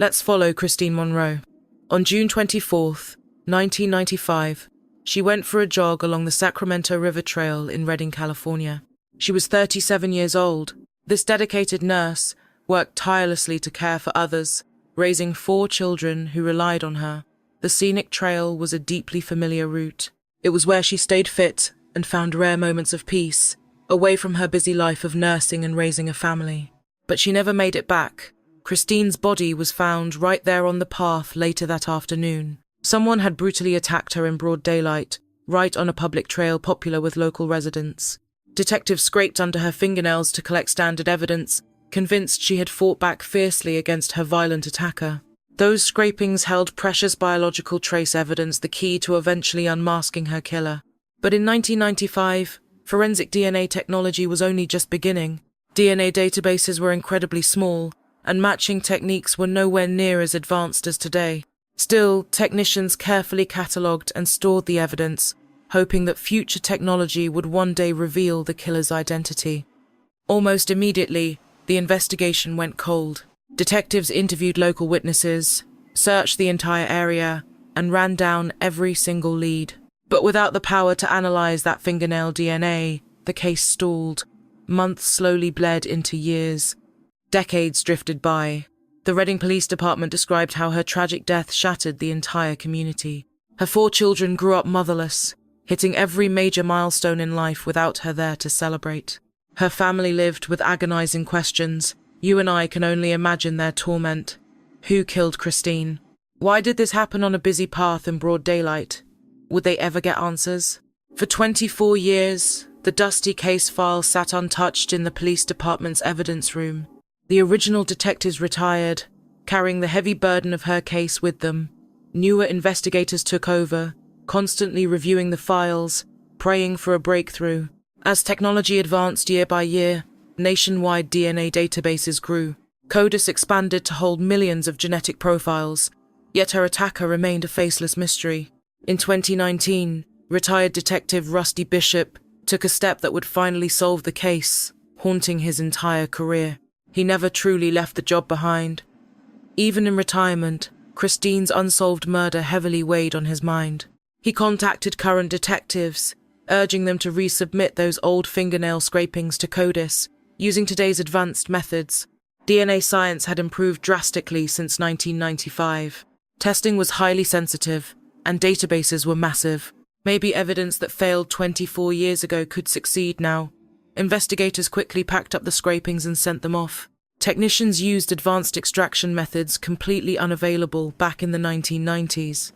Let's follow Christine Monroe. On June 24th, 1995, she went for a jog along the Sacramento River Trail in Redding, California. She was 37 years old. This dedicated nurse worked tirelessly to care for others, raising 4 children who relied on her. The scenic trail was a deeply familiar route. It was where she stayed fit and found rare moments of peace, away from her busy life of nursing and raising a family. But she never made it back. Christine's body was found right there on the path later that afternoon. Someone had brutally attacked her in broad daylight, right on a public trail popular with local residents. Detectives scraped under her fingernails to collect standard evidence, convinced she had fought back fiercely against her violent attacker. Those scrapings held precious biological trace evidence, the key to eventually unmasking her killer. But in 1995, forensic DNA technology was only just beginning. DNA databases were incredibly small, and matching techniques were nowhere near as advanced as today. Still, technicians carefully catalogued and stored the evidence, hoping that future technology would one day reveal the killer's identity. Almost immediately, the investigation went cold. Detectives interviewed local witnesses, searched the entire area, and ran down every single lead. But without the power to analyze that fingernail DNA, the case stalled. Months slowly bled into years. Decades drifted by. The Redding Police Department described how her tragic death shattered the entire community. Her 4 children grew up motherless, hitting every major milestone in life without her there to celebrate. Her family lived with agonizing questions. You and I can only imagine their torment. Who killed Christine? Why did this happen on a busy path in broad daylight? Would they ever get answers? For 24 years, the dusty case file sat untouched in the police department's evidence room. The original detectives retired, carrying the heavy burden of her case with them. Newer investigators took over, constantly reviewing the files, praying for a breakthrough. As technology advanced year by year, nationwide DNA databases grew. CODIS expanded to hold millions of genetic profiles, yet her attacker remained a faceless mystery. In 2019, retired detective Rusty Bishop took a step that would finally solve the case, haunting his entire career. He never truly left the job behind. Even in retirement, Christine's unsolved murder heavily weighed on his mind. He contacted current detectives, urging them to resubmit those old fingernail scrapings to CODIS, using today's advanced methods. DNA science had improved drastically since 1995. Testing was highly sensitive, and databases were massive. Maybe evidence that failed 24 years ago could succeed now. Investigators quickly packed up the scrapings and sent them off. Technicians used advanced extraction methods completely unavailable back in the 1990s.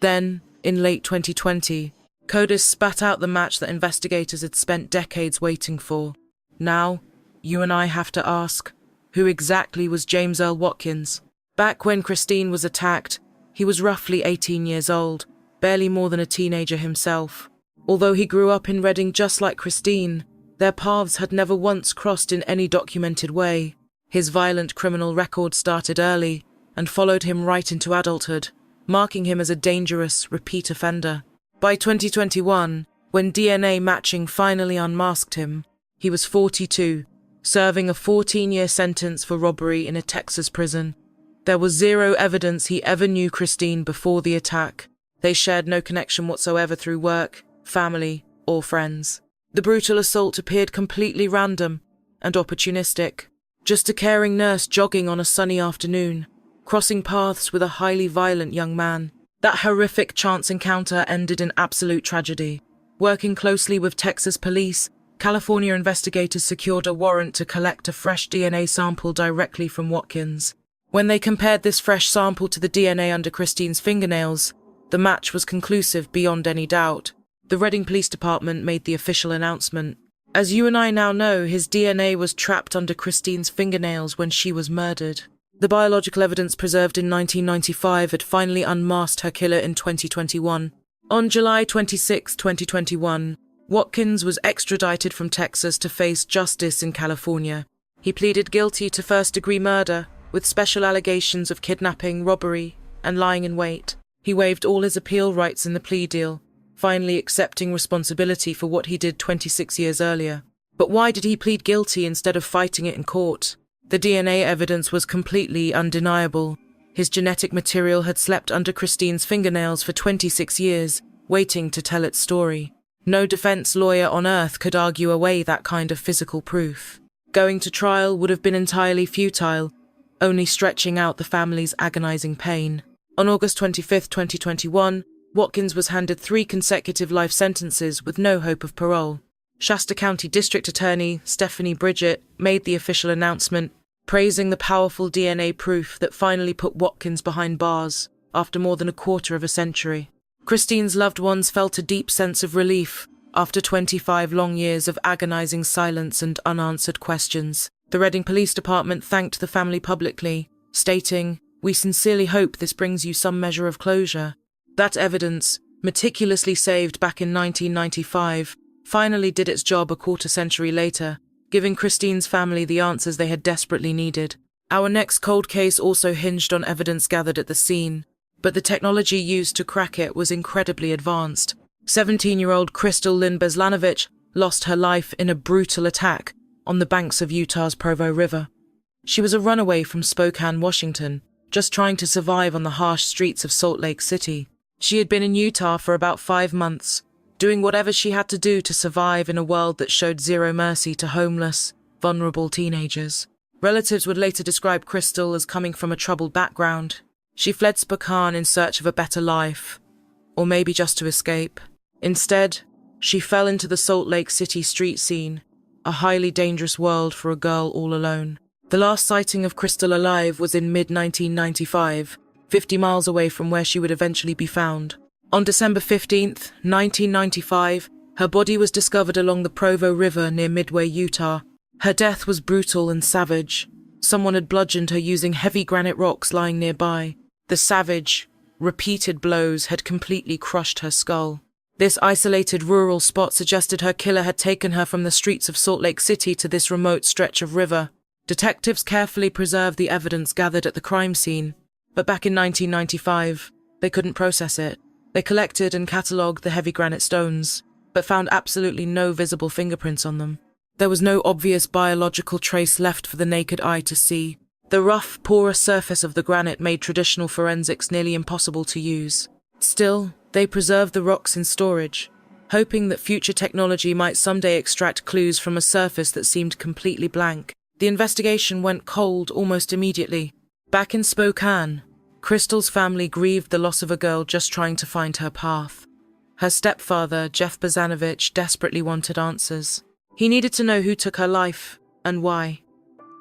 Then, in late 2020, CODIS spat out the match that investigators had spent decades waiting for. Now, you and I have to ask, who exactly was James Earl Watkins? Back when Christine was attacked, he was roughly 18 years old, barely more than a teenager himself. Although he grew up in Redding just like Christine, their paths had never once crossed in any documented way. His violent criminal record started early and followed him right into adulthood, marking him as a dangerous, repeat offender. By 2021, when DNA matching finally unmasked him, he was 42, serving a 14-year sentence for robbery in a Texas prison. There was zero evidence he ever knew Christine before the attack. They shared no connection whatsoever through work, family, or friends. The brutal assault appeared completely random and opportunistic. Just a caring nurse jogging on a sunny afternoon, crossing paths with a highly violent young man. That horrific chance encounter ended in absolute tragedy. Working closely with Texas police, California investigators secured a warrant to collect a fresh DNA sample directly from Watkins. When they compared this fresh sample to the DNA under Christine's fingernails, the match was conclusive beyond any doubt. The Redding Police Department made the official announcement. As you and I now know, his DNA was trapped under Christine's fingernails when she was murdered. The biological evidence preserved in 1995 had finally unmasked her killer in 2021. On July 26, 2021, Watkins was extradited from Texas to face justice in California. He pleaded guilty to first-degree murder, with special allegations of kidnapping, robbery, and lying in wait. He waived all his appeal rights in the plea deal, finally accepting responsibility for what he did 26 years earlier. But why did he plead guilty instead of fighting it in court? The DNA evidence was completely undeniable. His genetic material had slept under Christine's fingernails for 26 years, waiting to tell its story. No defense lawyer on earth could argue away that kind of physical proof. Going to trial would have been entirely futile, only stretching out the family's agonizing pain. On August 25, 2021, Watkins was handed 3 consecutive life sentences with no hope of parole. Shasta County District Attorney Stephanie Bridget made the official announcement, praising the powerful DNA proof that finally put Watkins behind bars after more than a quarter of a century. Christine's loved ones felt a deep sense of relief after 25 long years of agonizing silence and unanswered questions. The Reading Police Department thanked the family publicly, stating, "We sincerely hope this brings you some measure of closure." That evidence, meticulously saved back in 1995, finally did its job a quarter-century later, giving Christine's family the answers they had desperately needed. Our next cold case also hinged on evidence gathered at the scene, but the technology used to crack it was incredibly advanced. 17-year-old Crystal Lynn Beslanovich lost her life in a brutal attack on the banks of Utah's Provo River. She was a runaway from Spokane, Washington, just trying to survive on the harsh streets of Salt Lake City. She had been in Utah for about 5 months, doing whatever she had to do to survive in a world that showed zero mercy to homeless, vulnerable teenagers. Relatives would later describe Crystal as coming from a troubled background. She fled Spokane in search of a better life, or maybe just to escape. Instead, she fell into the Salt Lake City street scene, a highly dangerous world for a girl all alone. The last sighting of Crystal alive was in mid-1995, 50 miles away from where she would eventually be found. On December 15, 1995, her body was discovered along the Provo River near Midway, Utah. Her death was brutal and savage. Someone had bludgeoned her using heavy granite rocks lying nearby. The savage, repeated blows had completely crushed her skull. This isolated rural spot suggested her killer had taken her from the streets of Salt Lake City to this remote stretch of river. Detectives carefully preserved the evidence gathered at the crime scene, but back in 1995, they couldn't process it. They collected and catalogued the heavy granite stones, but found absolutely no visible fingerprints on them. There was no obvious biological trace left for the naked eye to see. The rough, porous surface of the granite made traditional forensics nearly impossible to use. Still, they preserved the rocks in storage, hoping that future technology might someday extract clues from a surface that seemed completely blank. The investigation went cold almost immediately. Back in Spokane, Crystal's family grieved the loss of a girl just trying to find her path. Her stepfather, Jeff Beslanovich, desperately wanted answers. He needed to know who took her life and why.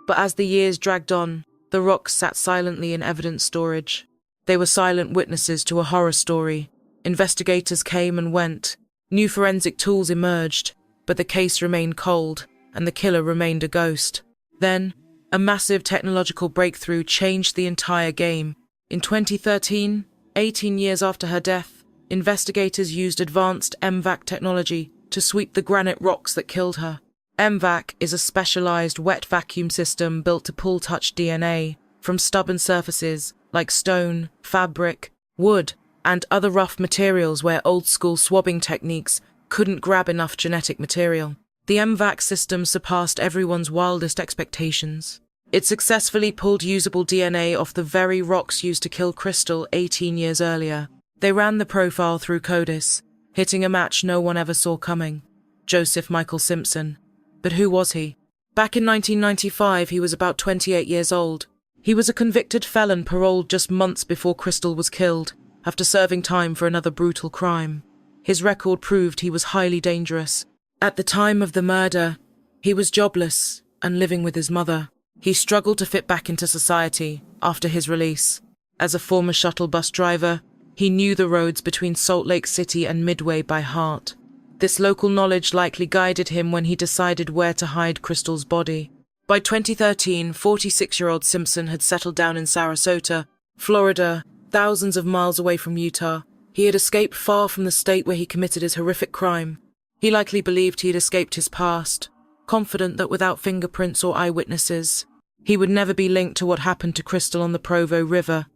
But as the years dragged on, the rocks sat silently in evidence storage. They were silent witnesses to a horror story. Investigators came and went. New forensic tools emerged, but the case remained cold, and the killer remained a ghost. Then, a massive technological breakthrough changed the entire game. In 2013, 18 years after her death, investigators used advanced M-Vac technology to sweep the granite rocks that killed her. M-Vac is a specialized wet vacuum system built to pull touch DNA from stubborn surfaces like stone, fabric, wood, and other rough materials where old-school swabbing techniques couldn't grab enough genetic material. The M-Vac system surpassed everyone's wildest expectations. It successfully pulled usable DNA off the very rocks used to kill Crystal 18 years earlier. They ran the profile through CODIS, hitting a match no one ever saw coming: Joseph Michael Simpson. But who was he? Back in 1995, he was about 28 years old. He was a convicted felon paroled just months before Crystal was killed, after serving time for another brutal crime. His record proved he was highly dangerous. At the time of the murder, he was jobless and living with his mother. He struggled to fit back into society after his release. As a former shuttle bus driver, he knew the roads between Salt Lake City and Midway by heart. This local knowledge likely guided him when he decided where to hide Crystal's body. By 2013, 46-year-old Simpson had settled down in Sarasota, Florida, thousands of miles away from Utah. He had escaped far from the state where he committed his horrific crime. He likely believed he had escaped his past, confident that without fingerprints or eyewitnesses, he would never be linked to what happened to Crystal on the Provo River.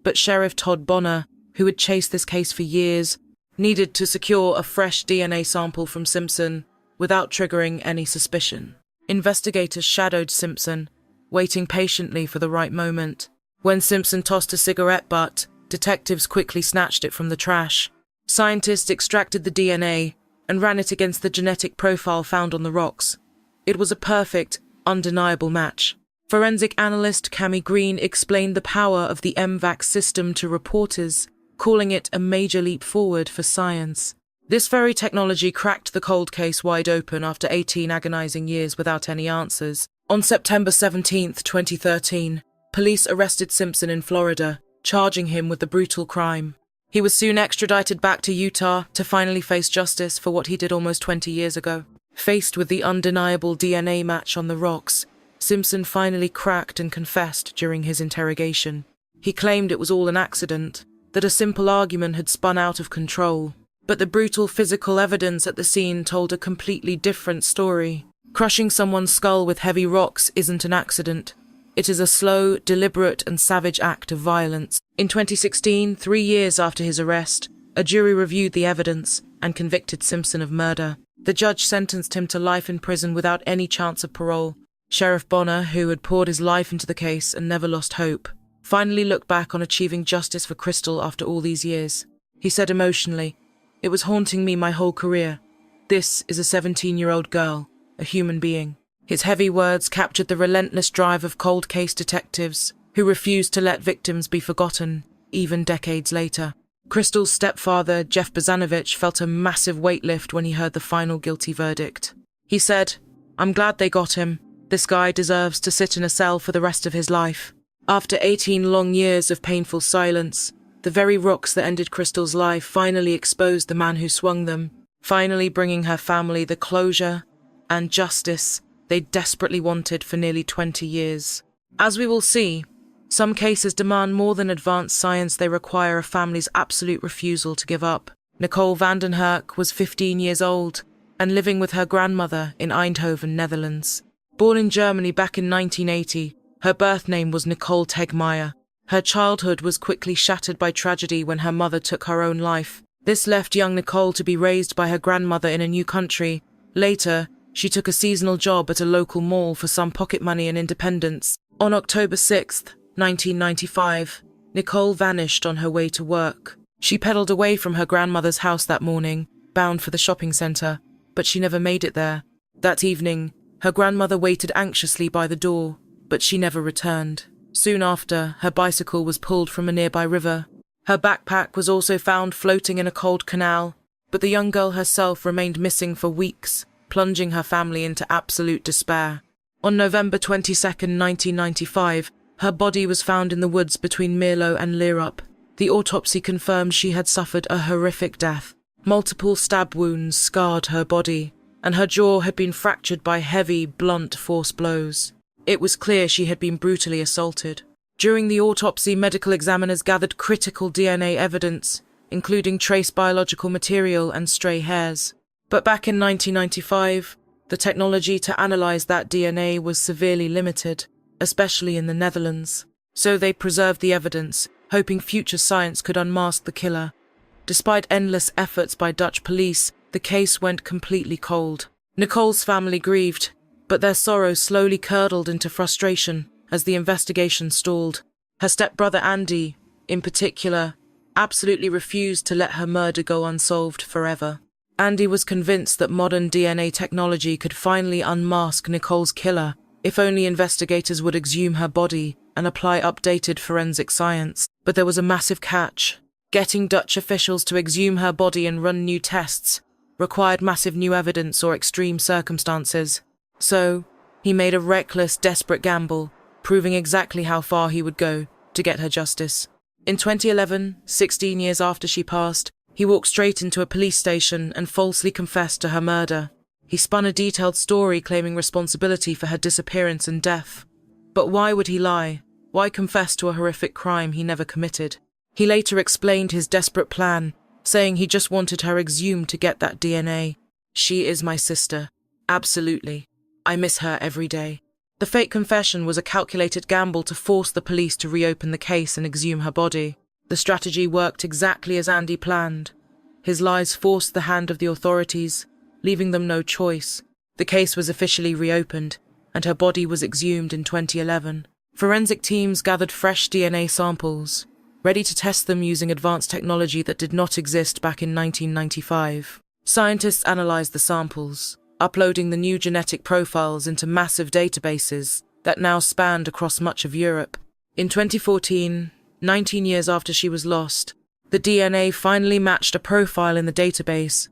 But Sheriff Todd Bonner, who had chased this case for years, needed to secure a fresh DNA sample from Simpson without triggering any suspicion. Investigators shadowed Simpson, waiting patiently for the right moment. When Simpson tossed a cigarette butt, detectives quickly snatched it from the trash. Scientists extracted the DNA and ran it against the genetic profile found on the rocks. It was a perfect, undeniable match. Forensic analyst Cami Green explained the power of the M-Vac system to reporters, calling it a major leap forward for science. This very technology cracked the cold case wide open after 18 agonizing years without any answers. On September 17, 2013, police arrested Simpson in Florida, charging him with the brutal crime. He was soon extradited back to Utah to finally face justice for what he did almost 20 years ago. Faced with the undeniable DNA match on the rocks, Simpson finally cracked and confessed during his interrogation. He claimed it was all an accident, that a simple argument had spun out of control. But the brutal physical evidence at the scene told a completely different story. Crushing someone's skull with heavy rocks isn't an accident. It is a slow, deliberate and savage act of violence. In 2016, 3 years after his arrest, a jury reviewed the evidence and convicted Simpson of murder. The judge sentenced him to life in prison without any chance of parole. Sheriff Bonner, who had poured his life into the case and never lost hope, finally looked back on achieving justice for Crystal after all these years. He said emotionally, "It was haunting me my whole career. This is a 17-year-old girl, a human being." His heavy words captured the relentless drive of cold case detectives who refused to let victims be forgotten, even decades later. Crystal's stepfather, Jeff Beslanovich, felt a massive weight lift when he heard the final guilty verdict. He said, "I'm glad they got him. This guy deserves to sit in a cell for the rest of his life." After 18 long years of painful silence, the very rocks that ended Crystal's life finally exposed the man who swung them, finally bringing her family the closure and justice they desperately wanted for nearly 20 years. As we will see, some cases demand more than advanced science, they require a family's absolute refusal to give up. Nicole Vandenhurk was 15 years old and living with her grandmother in Eindhoven, Netherlands. Born in Germany back in 1980, her birth name was Nicole Tegmeyer. Her childhood was quickly shattered by tragedy when her mother took her own life. This left young Nicole to be raised by her grandmother in a new country. Later, she took a seasonal job at a local mall for some pocket money and independence. On October 6, 1995, Nicole vanished on her way to work. She pedaled away from her grandmother's house that morning, bound for the shopping centre, but she never made it there. That evening, her grandmother waited anxiously by the door, but she never returned. Soon after, her bicycle was pulled from a nearby river. Her backpack was also found floating in a cold canal, but the young girl herself remained missing for weeks, plunging her family into absolute despair. On November 22, 1995, her body was found in the woods between Mierlo and Lierup. The autopsy confirmed she had suffered a horrific death. Multiple stab wounds scarred her body, and her jaw had been fractured by heavy, blunt force blows. It was clear she had been brutally assaulted. During the autopsy, medical examiners gathered critical DNA evidence, including trace biological material and stray hairs. But back in 1995, the technology to analyze that DNA was severely limited, especially in the Netherlands. So they preserved the evidence, hoping future science could unmask the killer. Despite endless efforts by Dutch police, the case went completely cold. Nicole's family grieved, but their sorrow slowly curdled into frustration as the investigation stalled. Her stepbrother Andy, in particular, absolutely refused to let her murder go unsolved forever. Andy was convinced that modern DNA technology could finally unmask Nicole's killer if only investigators would exhume her body and apply updated forensic science. But there was a massive catch. Getting Dutch officials to exhume her body and run new tests required massive new evidence or extreme circumstances. So, he made a reckless, desperate gamble, proving exactly how far he would go to get her justice. In 2011, 16 years after she passed, he walked straight into a police station and falsely confessed to her murder. He spun a detailed story claiming responsibility for her disappearance and death. But why would he lie? Why confess to a horrific crime he never committed? He later explained his desperate plan, saying he just wanted her exhumed to get that DNA. "She is my sister. Absolutely. I miss her every day." The fake confession was a calculated gamble to force the police to reopen the case and exhume her body. The strategy worked exactly as Andy planned. His lies forced the hand of the authorities, leaving them no choice. The case was officially reopened, and her body was exhumed in 2011. Forensic teams gathered fresh DNA samples, ready to test them using advanced technology that did not exist back in 1995. Scientists analyzed the samples, uploading the new genetic profiles into massive databases that now spanned across much of Europe. In 2014, 19 years after she was lost, the DNA finally matched a profile in the database.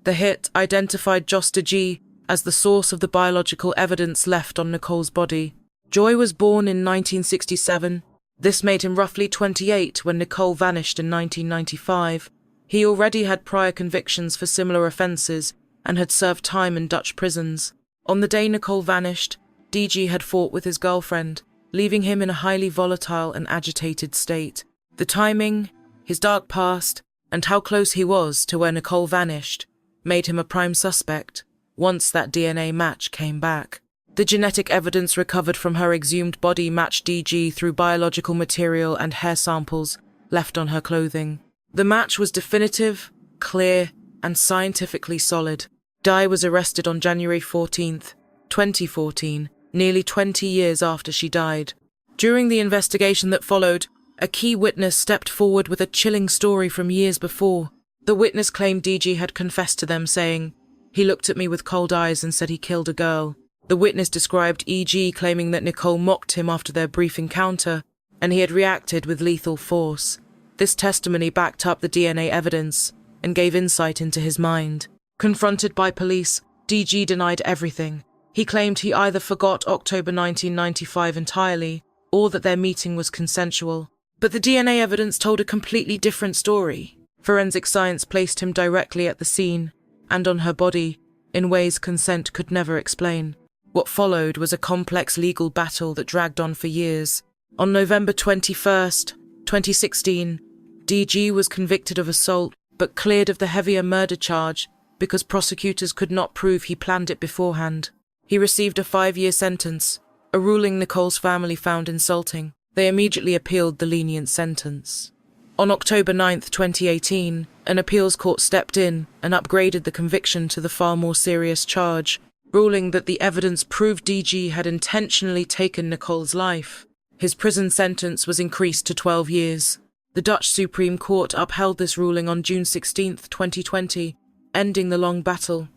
The hit identified Josta G as the source of the biological evidence left on Nicole's body. Joy was born in 1967. This made him roughly 28 when Nicole vanished in 1995. He already had prior convictions for similar offences and had served time in Dutch prisons. On the day Nicole vanished, DG had fought with his girlfriend, leaving him in a highly volatile and agitated state. The timing, his dark past, and how close he was to where Nicole vanished made him a prime suspect once that DNA match came back. The genetic evidence recovered from her exhumed body matched DG through biological material and hair samples left on her clothing. The match was definitive, clear, and scientifically solid. Di was arrested on January 14th, 2014, nearly 20 years after she died. During the investigation that followed, a key witness stepped forward with a chilling story from years before. The witness claimed DG had confessed to them, saying, "He looked at me with cold eyes and said he killed a girl." The witness described EG claiming that Nicole mocked him after their brief encounter, and he had reacted with lethal force. This testimony backed up the DNA evidence and gave insight into his mind. Confronted by police, DG denied everything. He claimed he either forgot October 1995 entirely, or that their meeting was consensual. But the DNA evidence told a completely different story. Forensic science placed him directly at the scene, and on her body, in ways consent could never explain. What followed was a complex legal battle that dragged on for years. On November 21st, 2016, DG was convicted of assault, but cleared of the heavier murder charge because prosecutors could not prove he planned it beforehand. He received a 5-year sentence, a ruling Nicole's family found insulting. They immediately appealed the lenient sentence. On October 9th, 2018, an appeals court stepped in and upgraded the conviction to the far more serious charge, ruling that the evidence proved DG had intentionally taken Nicole's life. His prison sentence was increased to 12 years. The Dutch Supreme Court upheld this ruling on June 16, 2020, ending the long battle.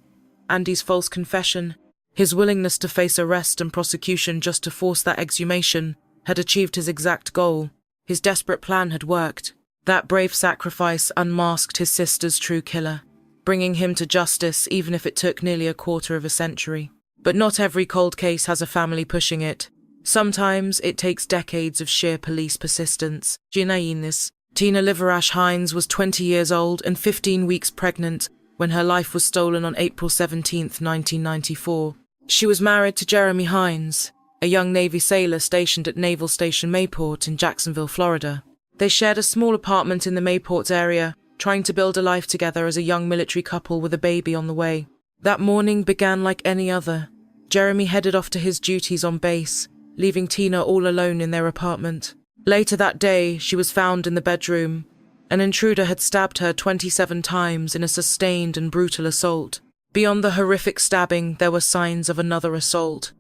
Andy's false confession, his willingness to face arrest and prosecution just to force that exhumation, had achieved his exact goal. His desperate plan had worked. That brave sacrifice unmasked his sister's true killer, bringing him to justice even if it took nearly a quarter of a century. But not every cold case has a family pushing it. Sometimes it takes decades of sheer police persistence. Genealogy. Tina Liverash Hines was 20 years old and 15 weeks pregnant when her life was stolen on April 17, 1994. She was married to Jeremy Hines, a young Navy sailor stationed at Naval Station Mayport in Jacksonville, Florida. They shared a small apartment in the Mayport area, trying to build a life together as a young military couple with a baby on the way. That morning began like any other. Jeremy headed off to his duties on base, leaving Tina all alone in their apartment. Later that day, she was found in the bedroom. An intruder had stabbed her 27 times in a sustained and brutal assault. Beyond the horrific stabbing, there were signs of another assault.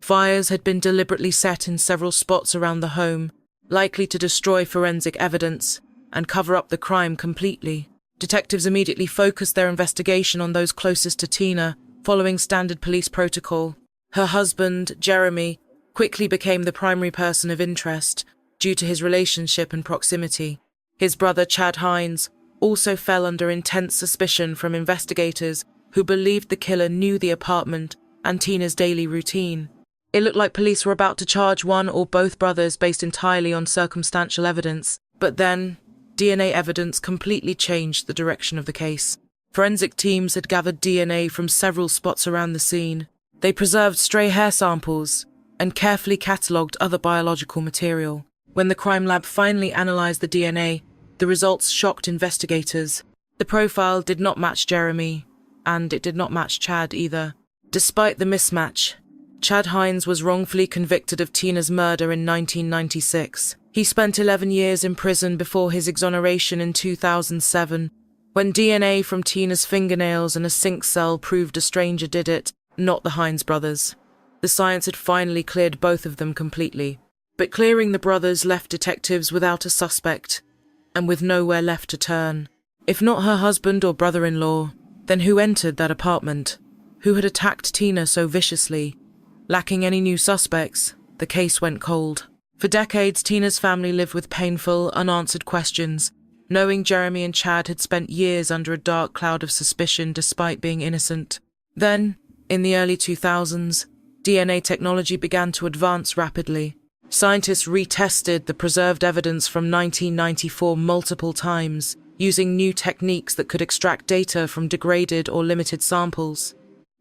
Fires had been deliberately set in several spots around the home, likely to destroy forensic evidence and cover up the crime completely. Detectives immediately focused their investigation on those closest to Tina, following standard police protocol. Her husband, Jeremy, quickly became the primary person of interest due to his relationship and proximity. His brother, Chad Hines, also fell under intense suspicion from investigators who believed the killer knew the apartment and Tina's daily routine. It looked like police were about to charge one or both brothers based entirely on circumstantial evidence, but then DNA evidence completely changed the direction of the case. Forensic teams had gathered DNA from several spots around the scene. They preserved stray hair samples and carefully catalogued other biological material. When the crime lab finally analysed the DNA, the results shocked investigators. The profile did not match Jeremy, and it did not match Chad either. Despite the mismatch, Chad Hines was wrongfully convicted of Tina's murder in 1996. He spent 11 years in prison before his exoneration in 2007, when DNA from Tina's fingernails and a sink cell proved a stranger did it, not the Hines brothers. The science had finally cleared both of them completely. But clearing the brothers left detectives without a suspect and with nowhere left to turn. If not her husband or brother-in-law, then who entered that apartment? Who had attacked Tina so viciously? Lacking any new suspects, the case went cold. For decades, Tina's family lived with painful, unanswered questions, knowing Jeremy and Chad had spent years under a dark cloud of suspicion despite being innocent. Then, in the early 2000s, DNA technology began to advance rapidly. Scientists retested the preserved evidence from 1994 multiple times, using new techniques that could extract data from degraded or limited samples.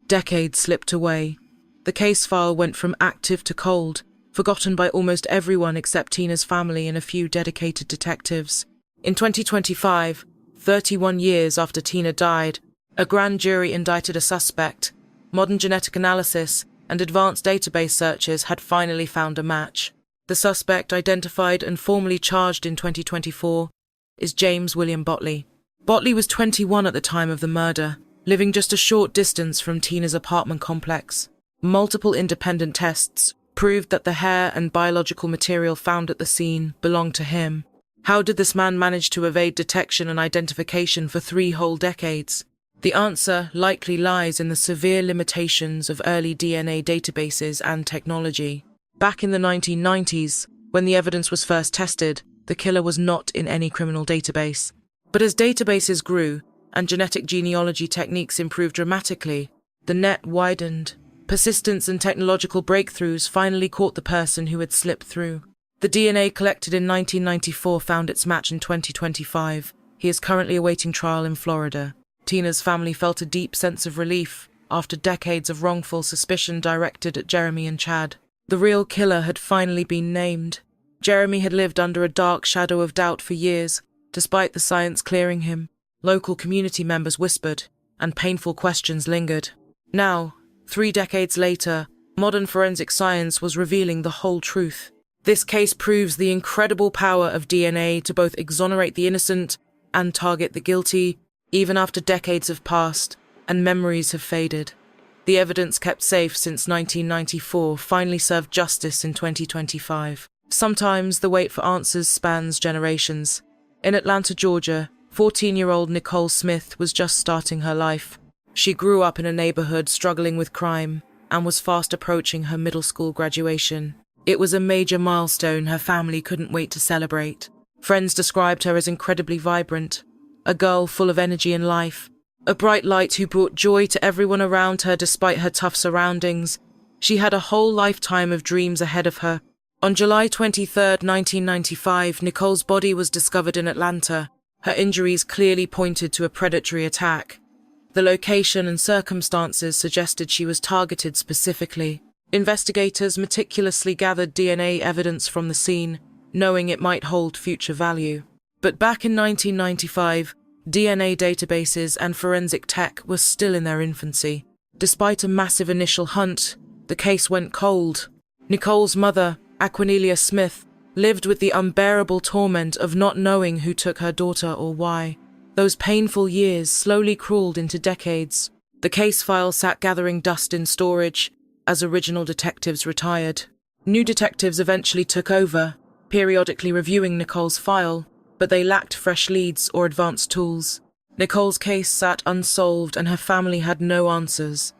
Decades slipped away. The case file went from active to cold, forgotten by almost everyone except Tina's family and a few dedicated detectives. In 2025, 31 years after Tina died, a grand jury indicted a suspect. Modern genetic analysis and advanced database searches had finally found a match. The suspect, identified and formally charged in 2024, is James William Botley. Botley was 21 at the time of the murder, living just a short distance from Tina's apartment complex. Multiple independent tests proved that the hair and biological material found at the scene belonged to him. How did this man manage to evade detection and identification for 3 whole decades? The answer likely lies in the severe limitations of early DNA databases and technology. Back in the 1990s, when the evidence was first tested, the killer was not in any criminal database. But as databases grew and genetic genealogy techniques improved dramatically, the net widened. Persistence and technological breakthroughs finally caught the person who had slipped through. The DNA collected in 1994 found its match in 2025. He is currently awaiting trial in Florida. Tina's family felt a deep sense of relief after decades of wrongful suspicion directed at Jeremy and Chad. The real killer had finally been named. Jeremy had lived under a dark shadow of doubt for years, despite the science clearing him. Local community members whispered, and painful questions lingered. Now, 3 decades later, modern forensic science was revealing the whole truth. This case proves the incredible power of DNA to both exonerate the innocent and target the guilty, even after decades have passed and memories have faded. The evidence kept safe since 1994 finally served justice in 2025. Sometimes the wait for answers spans generations. In Atlanta, Georgia, 14-year-old Nicole Smith was just starting her life. She grew up in a neighborhood struggling with crime and was fast approaching her middle school graduation. It was a major milestone her family couldn't wait to celebrate. Friends described her as incredibly vibrant, a girl full of energy and life, a bright light who brought joy to everyone around her despite her tough surroundings. She had a whole lifetime of dreams ahead of her. On July 23, 1995, Nicole's body was discovered in Atlanta. Her injuries clearly pointed to a predatory attack. The location and circumstances suggested she was targeted specifically. Investigators meticulously gathered DNA evidence from the scene, knowing it might hold future value. But back in 1995, DNA databases and forensic tech were still in their infancy. Despite a massive initial hunt, the case went cold. Nicole's mother, Aquinelia Smith, lived with the unbearable torment of not knowing who took her daughter or why. Those painful years slowly crawled into decades. The case file sat gathering dust in storage as original detectives retired. New detectives eventually took over, periodically reviewing Nicole's file, but they lacked fresh leads or advanced tools. Nicole's case sat unsolved and her family had no answers.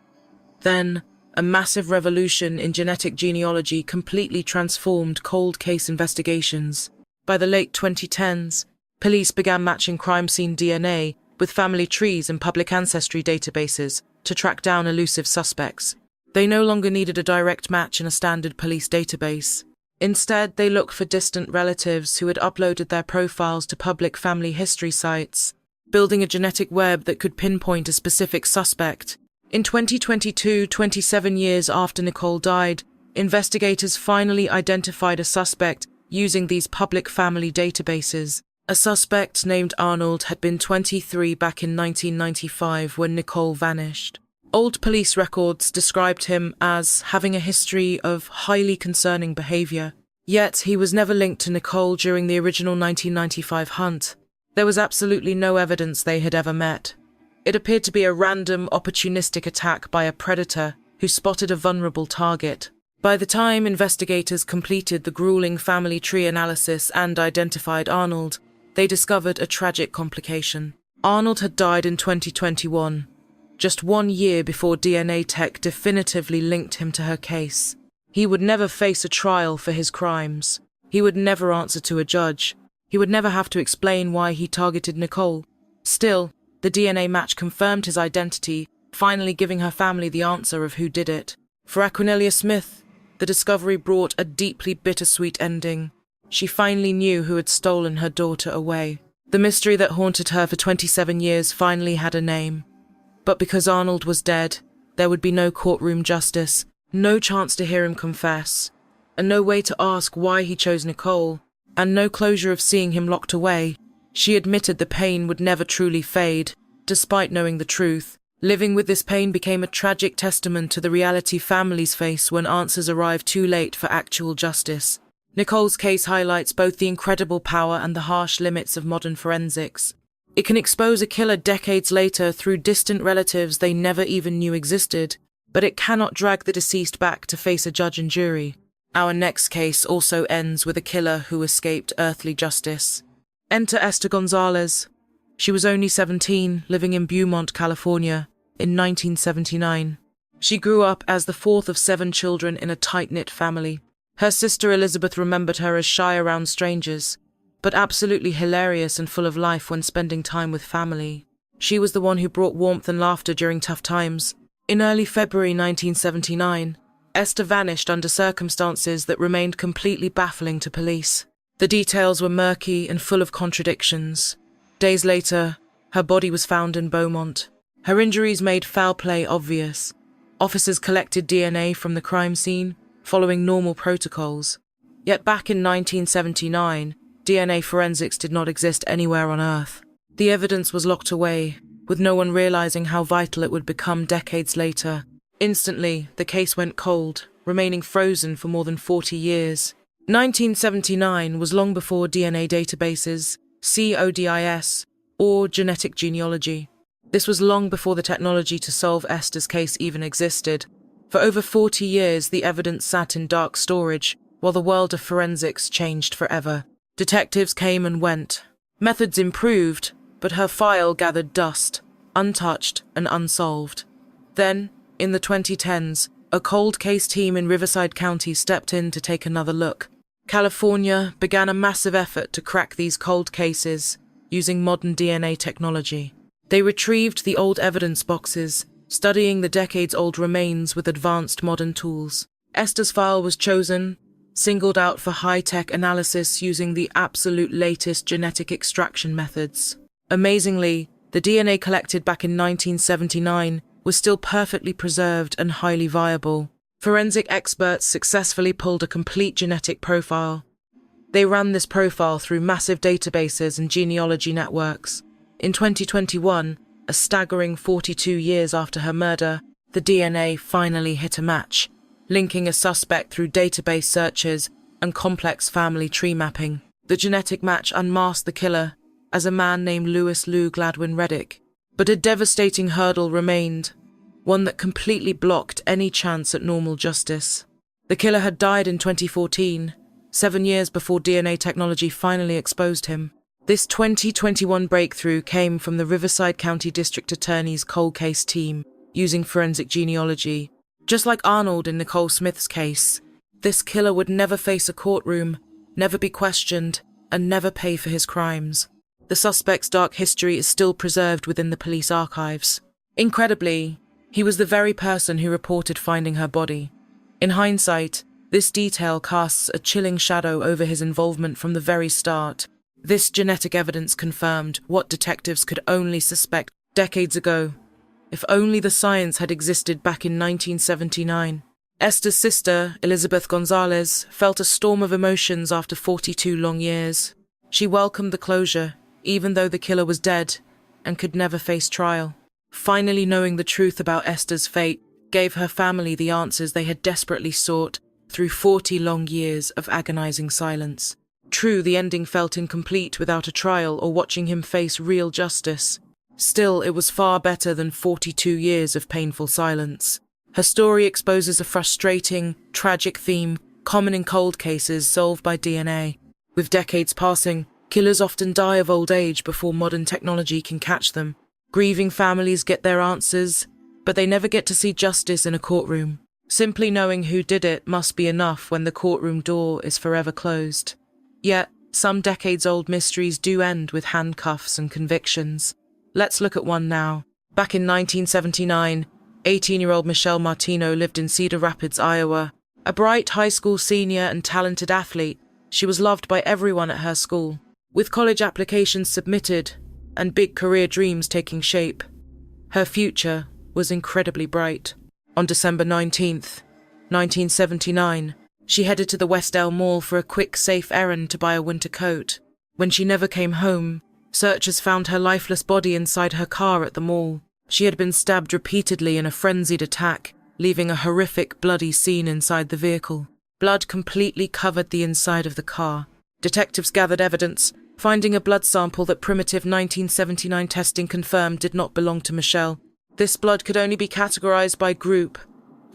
Then, a massive revolution in genetic genealogy completely transformed cold case investigations. By the late 2010s, police began matching crime scene DNA with family trees and public ancestry databases to track down elusive suspects. They no longer needed a direct match in a standard police database. Instead, they looked for distant relatives who had uploaded their profiles to public family history sites, building a genetic web that could pinpoint a specific suspect. In 2022, 27 years after Nicole died, investigators finally identified a suspect using these public family databases. A suspect named Arnold had been 23 back in 1995 when Nicole vanished. Old police records described him as having a history of highly concerning behavior. Yet he was never linked to Nicole during the original 1995 hunt. There was absolutely no evidence they had ever met. It appeared to be a random, opportunistic attack by a predator who spotted a vulnerable target. By the time investigators completed the grueling family tree analysis and identified Arnold, they discovered a tragic complication. Arnold had died in 2021, just 1 year before DNA tech definitively linked him to her case. He would never face a trial for his crimes. He would never answer to a judge. He would never have to explain why he targeted Nicole. Still, the DNA match confirmed his identity, finally giving her family the answer of who did it. For Aquinelia Smith, the discovery brought a deeply bittersweet ending. She finally knew who had stolen her daughter away. The mystery that haunted her for 27 years finally had a name. But because Arnold was dead, there would be no courtroom justice, no chance to hear him confess, and no way to ask why he chose Nicole, and no closure of seeing him locked away. She admitted the pain would never truly fade, despite knowing the truth. Living with this pain became a tragic testament to the reality families face when answers arrive too late for actual justice. Nicole's case highlights both the incredible power and the harsh limits of modern forensics. It can expose a killer decades later through distant relatives they never even knew existed, but it cannot drag the deceased back to face a judge and jury. Our next case also ends with a killer who escaped earthly justice. Enter Esther Gonzalez. She was only 17, living in Beaumont, California, in 1979. She grew up as the fourth of 7 children in a tight-knit family. Her sister Elizabeth remembered her as shy around strangers, but absolutely hilarious and full of life when spending time with family. She was the one who brought warmth and laughter during tough times. In early February 1979, Esther vanished under circumstances that remained completely baffling to police. The details were murky and full of contradictions. Days later, her body was found in Beaumont. Her injuries made foul play obvious. Officers collected DNA from the crime scene, following normal protocols. Yet back in 1979, DNA forensics did not exist anywhere on Earth. The evidence was locked away, with no one realizing how vital it would become decades later. Instantly, the case went cold, remaining frozen for more than 40 years. 1979 was long before DNA databases, CODIS, or genetic genealogy. This was long before the technology to solve Esther's case even existed. For over 40 years, the evidence sat in dark storage, while the world of forensics changed forever. Detectives came and went. Methods improved, but her file gathered dust, untouched and unsolved. Then, in the 2010s, a cold case team in Riverside County stepped in to take another look. California began a massive effort to crack these cold cases using modern DNA technology. They retrieved the old evidence boxes, studying the decades-old remains with advanced modern tools. Esther's file was chosen, singled out for high-tech analysis using the absolute latest genetic extraction methods. Amazingly, the DNA collected back in 1979 was still perfectly preserved and highly viable. Forensic experts successfully pulled a complete genetic profile. They ran this profile through massive databases and genealogy networks. In 2021, a staggering 42 years after her murder, the DNA finally hit a match, linking a suspect through database searches and complex family tree mapping. The genetic match unmasked the killer as a man named Lewis Lou Gladwin Reddick. But a devastating hurdle remained, one that completely blocked any chance at normal justice. The killer had died in 2014, 7 years before DNA technology finally exposed him. This 2021 breakthrough came from the Riverside County District Attorney's cold case team, using forensic genealogy. Just like Arnold in Nicole Smith's case, this killer would never face a courtroom, never be questioned, and never pay for his crimes. The suspect's dark history is still preserved within the police archives. Incredibly, he was the very person who reported finding her body. In hindsight, this detail casts a chilling shadow over his involvement from the very start. This genetic evidence confirmed what detectives could only suspect decades ago. If only the science had existed back in 1979. Esther's sister, Elizabeth Gonzalez, felt a storm of emotions after 42 long years. She welcomed the closure, even though the killer was dead and could never face trial. Finally knowing the truth about Esther's fate gave her family the answers they had desperately sought through 40 long years of agonizing silence. True, the ending felt incomplete without a trial or watching him face real justice. Still, it was far better than 42 years of painful silence. Her story exposes a frustrating, tragic theme common in cold cases solved by DNA. With decades passing, killers often die of old age before modern technology can catch them. Grieving families get their answers, but they never get to see justice in a courtroom. Simply knowing who did it must be enough when the courtroom door is forever closed. Yet, some decades-old mysteries do end with handcuffs and convictions. Let's look at one now. Back in 1979, 18-year-old Michelle Martino lived in Cedar Rapids, Iowa. A bright high school senior and talented athlete, she was loved by everyone at her school. With college applications submitted and big career dreams taking shape, her future was incredibly bright. On December 19th, 1979, she headed to the West Elm Mall for a quick, safe errand to buy a winter coat. When she never came home, searchers found her lifeless body inside her car at the mall. She had been stabbed repeatedly in a frenzied attack, leaving a horrific, bloody scene inside the vehicle. Blood completely covered the inside of the car. Detectives gathered evidence, finding a blood sample that primitive 1979 testing confirmed did not belong to Michelle. This blood could only be categorized by group,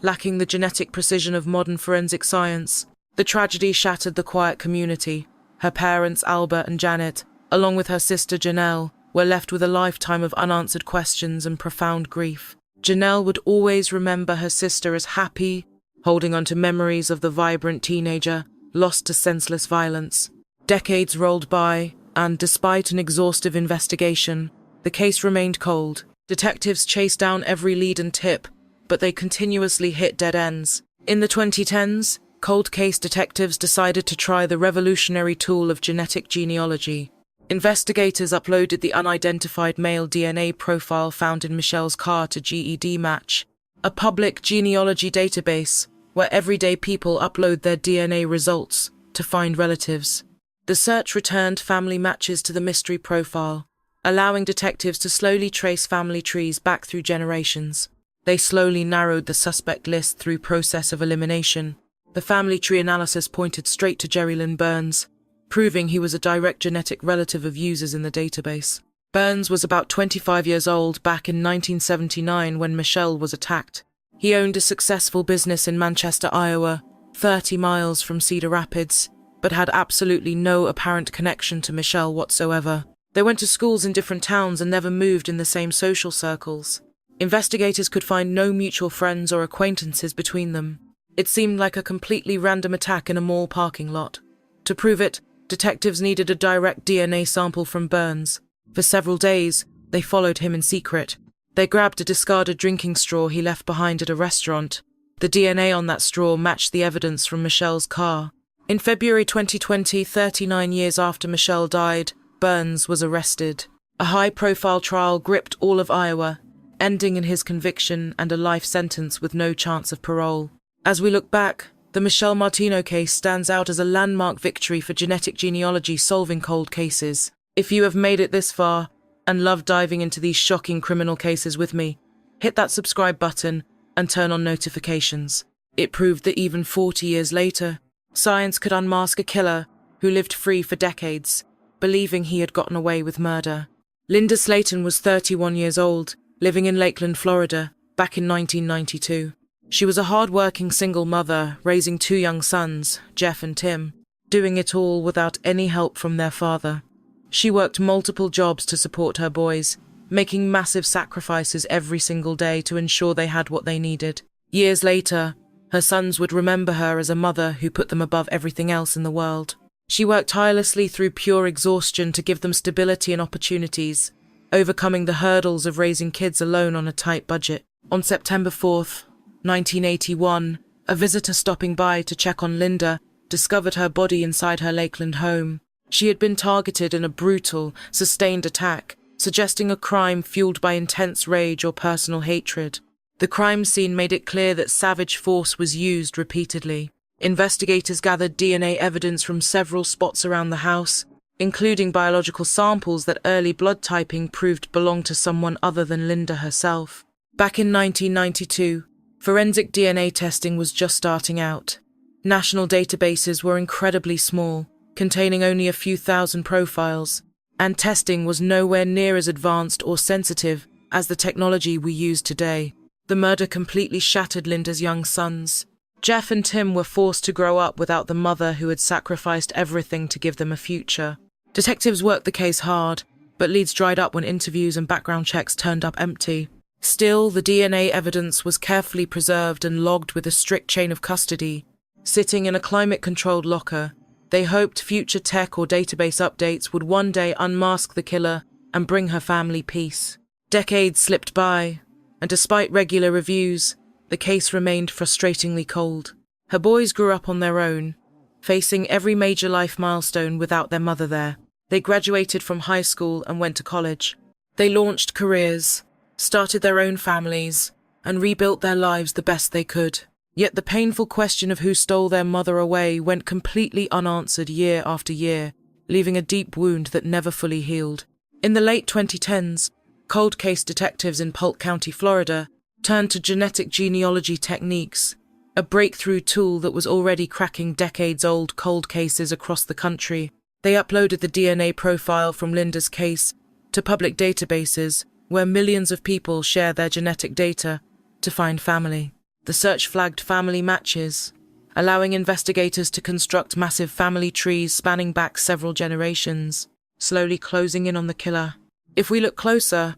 lacking the genetic precision of modern forensic science. The tragedy shattered the quiet community. Her parents, Albert and Janet, along with her sister Janelle, were left with a lifetime of unanswered questions and profound grief. Janelle would always remember her sister as happy, holding on to memories of the vibrant teenager lost to senseless violence. Decades rolled by, and despite an exhaustive investigation, the case remained cold. Detectives chased down every lead and tip, but they continuously hit dead ends. In the 2010s, cold case detectives decided to try the revolutionary tool of genetic genealogy. Investigators uploaded the unidentified male DNA profile found in Michelle's car to GED Match, a public genealogy database where everyday people upload their DNA results to find relatives. The search returned family matches to the mystery profile, allowing detectives to slowly trace family trees back through generations. They slowly narrowed the suspect list through process of elimination. The family tree analysis pointed straight to Jerry Lynn Burns, proving he was a direct genetic relative of users in the database. Burns was about 25 years old back in 1979 when Michelle was attacked. He owned a successful business in Manchester, Iowa, 30 miles from Cedar Rapids, but had absolutely no apparent connection to Michelle whatsoever. They went to schools in different towns and never moved in the same social circles. Investigators could find no mutual friends or acquaintances between them. It seemed like a completely random attack in a mall parking lot. To prove it, detectives needed a direct DNA sample from Burns. For several days, they followed him in secret. They grabbed a discarded drinking straw he left behind at a restaurant. The DNA on that straw matched the evidence from Michelle's car. In February 2020, 39 years after Michelle died, Burns was arrested. A high-profile trial gripped all of Iowa, ending in his conviction and a life sentence with no chance of parole. As we look back, the Michelle Martino case stands out as a landmark victory for genetic genealogy solving cold cases. If you have made it this far and love diving into these shocking criminal cases with me, hit that subscribe button and turn on notifications. It proved that even 40 years later, science could unmask a killer who lived free for decades, believing he had gotten away with murder. Linda Slayton was 31 years old, living in Lakeland, Florida, back in 1992. She was a hard-working single mother, raising two young sons, Jeff and Tim, doing it all without any help from their father. She worked multiple jobs to support her boys, making massive sacrifices every single day to ensure they had what they needed. Years later, her sons would remember her as a mother who put them above everything else in the world. She worked tirelessly through pure exhaustion to give them stability and opportunities, overcoming the hurdles of raising kids alone on a tight budget. On September 4th, 1981, a visitor stopping by to check on Linda discovered her body inside her Lakeland home. She had been targeted in a brutal, sustained attack, suggesting a crime fueled by intense rage or personal hatred. The crime scene made it clear that savage force was used repeatedly. Investigators gathered DNA evidence from several spots around the house, including biological samples that early blood typing proved belonged to someone other than Linda herself. Back in 1992, forensic DNA testing was just starting out. National databases were incredibly small, containing only a few thousand profiles, and testing was nowhere near as advanced or sensitive as the technology we use today. The murder completely shattered Linda's young sons. Jeff and Tim were forced to grow up without the mother who had sacrificed everything to give them a future. Detectives worked the case hard, but leads dried up when interviews and background checks turned up empty. Still, the DNA evidence was carefully preserved and logged with a strict chain of custody. Sitting in a climate-controlled locker, they hoped future tech or database updates would one day unmask the killer and bring her family peace. Decades slipped by, and despite regular reviews, the case remained frustratingly cold. Her boys grew up on their own, facing every major life milestone without their mother there. They graduated from high school and went to college. They launched careers, started their own families, and rebuilt their lives the best they could. Yet the painful question of who stole their mother away went completely unanswered year after year, leaving a deep wound that never fully healed. In the late 2010s, cold case detectives in Polk County, Florida, turned to genetic genealogy techniques, a breakthrough tool that was already cracking decades-old cold cases across the country. They uploaded the DNA profile from Linda's case to public databases where millions of people share their genetic data to find family. The search flagged family matches, allowing investigators to construct massive family trees spanning back several generations, slowly closing in on the killer. If we look closer,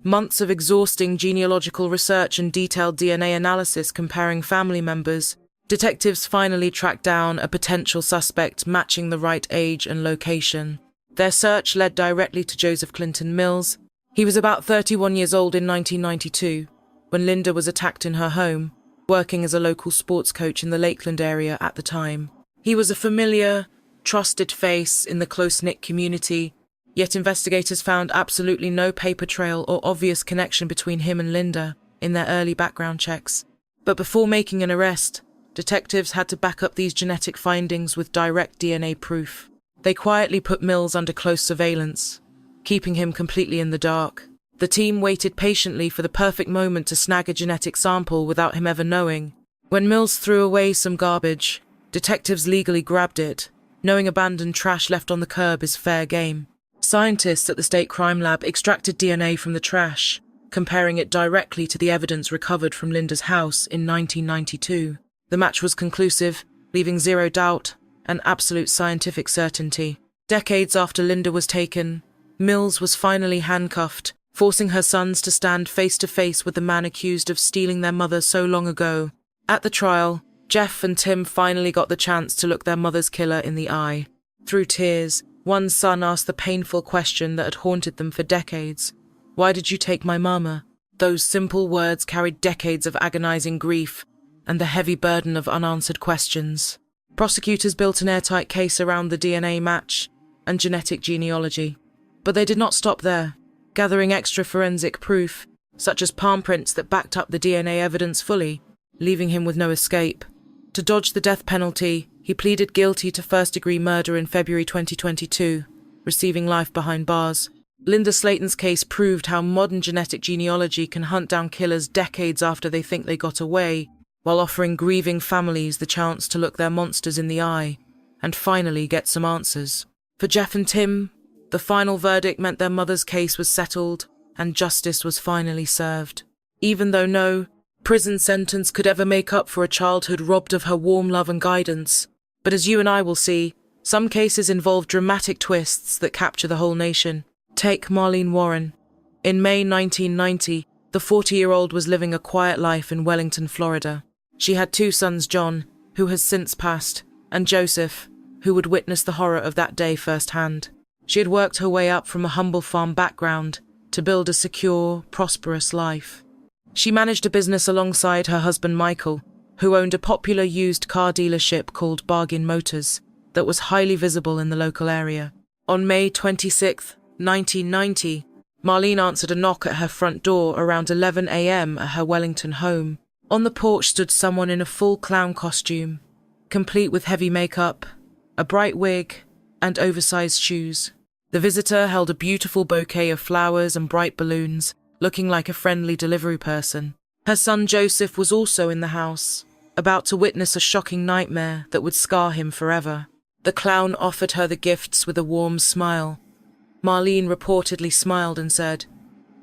months of exhausting genealogical research and detailed DNA analysis comparing family members, detectives finally tracked down a potential suspect matching the right age and location. Their search led directly to Joseph Clinton Mills. He was about 31 years old in 1992, when Linda was attacked in her home, working as a local sports coach in the Lakeland area at the time. He was a familiar, trusted face in the close-knit community, yet investigators found absolutely no paper trail or obvious connection between him and Linda in their early background checks. But before making an arrest, detectives had to back up these genetic findings with direct DNA proof. They quietly put Mills under close surveillance, keeping him completely in the dark. The team waited patiently for the perfect moment to snag a genetic sample without him ever knowing. When Mills threw away some garbage, detectives legally grabbed it, knowing abandoned trash left on the curb is fair game. Scientists at the state crime lab extracted DNA from the trash, comparing it directly to the evidence recovered from Linda's house in 1992. The match was conclusive, leaving zero doubt and absolute scientific certainty. Decades after Linda was taken, Mills was finally handcuffed, forcing her sons to stand face to face with the man accused of stealing their mother so long ago. At the trial, Jeff and Tim finally got the chance to look their mother's killer in the eye. Through tears, one son asked the painful question that had haunted them for decades. "Why did you take my mama?" Those simple words carried decades of agonizing grief and the heavy burden of unanswered questions. Prosecutors built an airtight case around the DNA match and genetic genealogy. But they did not stop there, gathering extra forensic proof, such as palm prints that backed up the DNA evidence fully, leaving him with no escape. To dodge the death penalty, he pleaded guilty to first-degree murder in February 2022, receiving life behind bars. Linda Slayton's case proved how modern genetic genealogy can hunt down killers decades after they think they got away, while offering grieving families the chance to look their monsters in the eye and finally get some answers. For Jeff and Tim, the final verdict meant their mother's case was settled and justice was finally served. Even though no prison sentence could ever make up for a childhood robbed of her warm love and guidance. But as you and I will see, some cases involve dramatic twists that capture the whole nation. Take Marlene Warren. In May 1990, the 40-year-old was living a quiet life in Wellington, Florida. She had two sons, John, who has since passed, and Joseph, who would witness the horror of that day firsthand. She had worked her way up from a humble farm background to build a secure, prosperous life. She managed a business alongside her husband Michael, who owned a popular used car dealership called Bargain Motors that was highly visible in the local area. On May 26, 1990, Marlene answered a knock at her front door around 11 a.m. at her Wellington home. On the porch stood someone in a full clown costume, complete with heavy makeup, a bright wig, and oversized shoes. The visitor held a beautiful bouquet of flowers and bright balloons, looking like a friendly delivery person. Her son Joseph was also in the house, about to witness a shocking nightmare that would scar him forever. The clown offered her the gifts with a warm smile. Marlene reportedly smiled and said,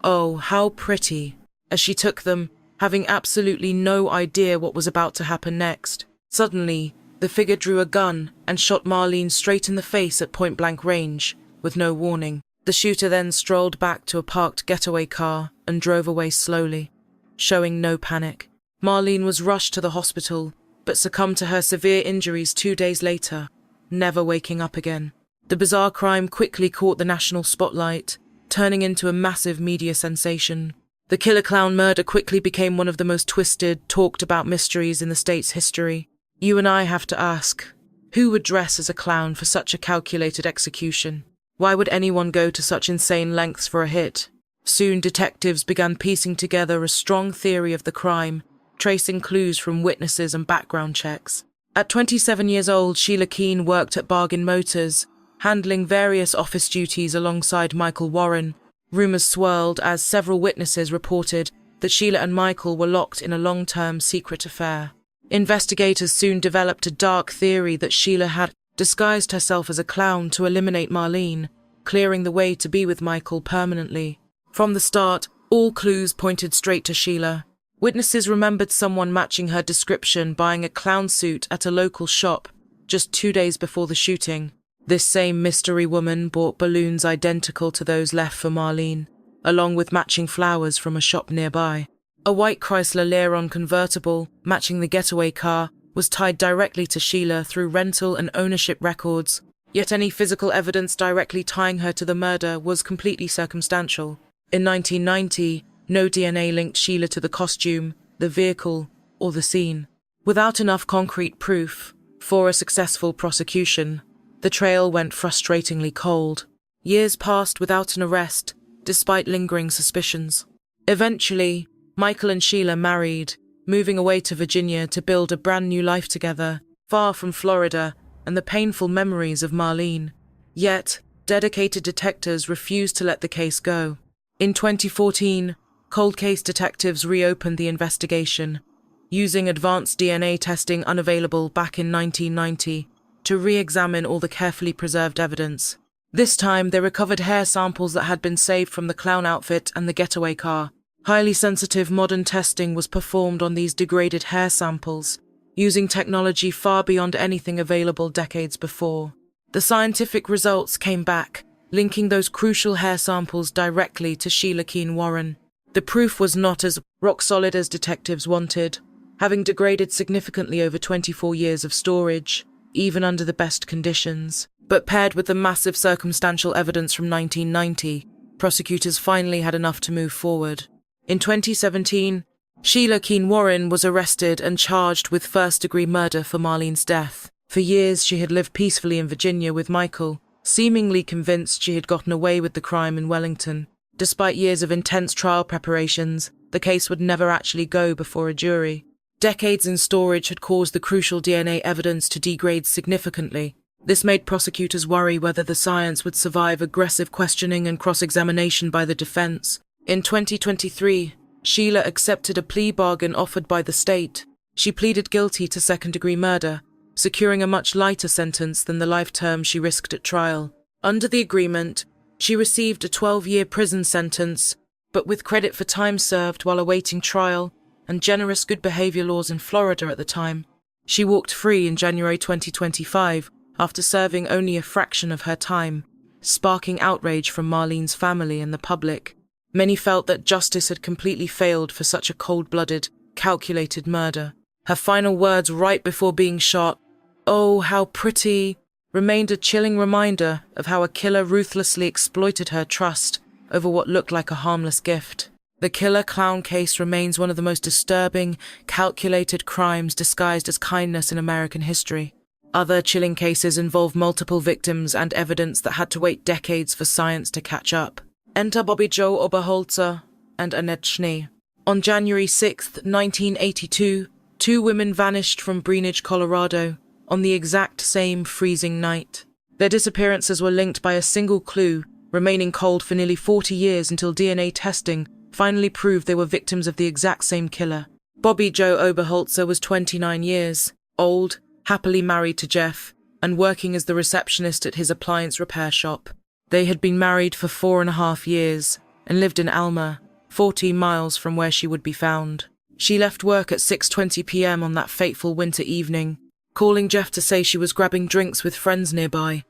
"Oh, how pretty," as she took them, having absolutely no idea what was about to happen next. Suddenly, the figure drew a gun and shot Marlene straight in the face at point-blank range, with no warning. The shooter then strolled back to a parked getaway car and drove away slowly, showing no panic. Marlene was rushed to the hospital, but succumbed to her severe injuries 2 days later, never waking up again. The bizarre crime quickly caught the national spotlight, turning into a massive media sensation. The killer clown murder quickly became one of the most twisted, talked-about mysteries in the state's history. You and I have to ask, who would dress as a clown for such a calculated execution? Why would anyone go to such insane lengths for a hit? Soon detectives began piecing together a strong theory of the crime, tracing clues from witnesses and background checks. At 27 years old, Sheila Kaine worked at Bargain Motors, handling various office duties alongside Michael Warren. Rumors swirled as several witnesses reported that Sheila and Michael were locked in a long-term secret affair. Investigators soon developed a dark theory that Sheila had disguised herself as a clown to eliminate Marlene, clearing the way to be with Michael permanently. From the start, all clues pointed straight to Sheila. Witnesses remembered someone matching her description buying a clown suit at a local shop just 2 days before the shooting. This same mystery woman bought balloons identical to those left for Marlene, along with matching flowers from a shop nearby. A white Chrysler Leron convertible, matching the getaway car, was tied directly to Sheila through rental and ownership records, yet any physical evidence directly tying her to the murder was completely circumstantial. In 1990, no DNA linked Sheila to the costume, the vehicle, or the scene. Without enough concrete proof for a successful prosecution, the trail went frustratingly cold. Years passed without an arrest, despite lingering suspicions. Eventually, Michael and Sheila married, moving away to Virginia to build a brand new life together, far from Florida and the painful memories of Marlene. Yet, dedicated detectives refused to let the case go. In 2014, cold case detectives reopened the investigation, using advanced DNA testing unavailable back in 1990 to re-examine all the carefully preserved evidence. This time, they recovered hair samples that had been saved from the clown outfit and the getaway car. Highly sensitive modern testing was performed on these degraded hair samples, using technology far beyond anything available decades before. The scientific results came back, linking those crucial hair samples directly to Sheila Kaine Warren. The proof was not as rock-solid as detectives wanted, having degraded significantly over 24 years of storage, even under the best conditions. But paired with the massive circumstantial evidence from 1990, prosecutors finally had enough to move forward. In 2017, Sheila Kaine Warren was arrested and charged with first-degree murder for Marlene's death. For years, she had lived peacefully in Virginia with Michael, seemingly convinced she had gotten away with the crime in Wellington. Despite years of intense trial preparations, the case would never actually go before a jury. Decades in storage had caused the crucial DNA evidence to degrade significantly. This made prosecutors worry whether the science would survive aggressive questioning and cross-examination by the defense. In 2023, Sheila accepted a plea bargain offered by the state. She pleaded guilty to second-degree murder, securing a much lighter sentence than the life term she risked at trial. Under the agreement, she received a 12-year prison sentence, but with credit for time served while awaiting trial and generous good behavior laws in Florida at the time. She walked free in January 2025 after serving only a fraction of her time, sparking outrage from Marlene's family and the public. Many felt that justice had completely failed for such a cold-blooded, calculated murder. Her final words right before being shot, "Oh, how pretty," remained a chilling reminder of how a killer ruthlessly exploited her trust over what looked like a harmless gift. The killer clown case remains one of the most disturbing, calculated crimes disguised as kindness in American history. Other chilling cases involve multiple victims and evidence that had to wait decades for science to catch up. Enter Bobbi Jo Oberholtzer and Annette Schnee. On January 6, 1982, 2 women vanished from Breckenridge, Colorado, on the exact same freezing night. Their disappearances were linked by a single clue, remaining cold for nearly 40 years until DNA testing finally proved they were victims of the exact same killer. Bobbi Jo Oberholtzer was 29 years, old, happily married to Jeff, and working as the receptionist at his appliance repair shop. They had been married for 4.5 years and lived in Alma, 14 miles from where she would be found. She left work at 6:20 p.m. on that fateful winter evening, calling Jeff to say she was grabbing drinks with friends nearby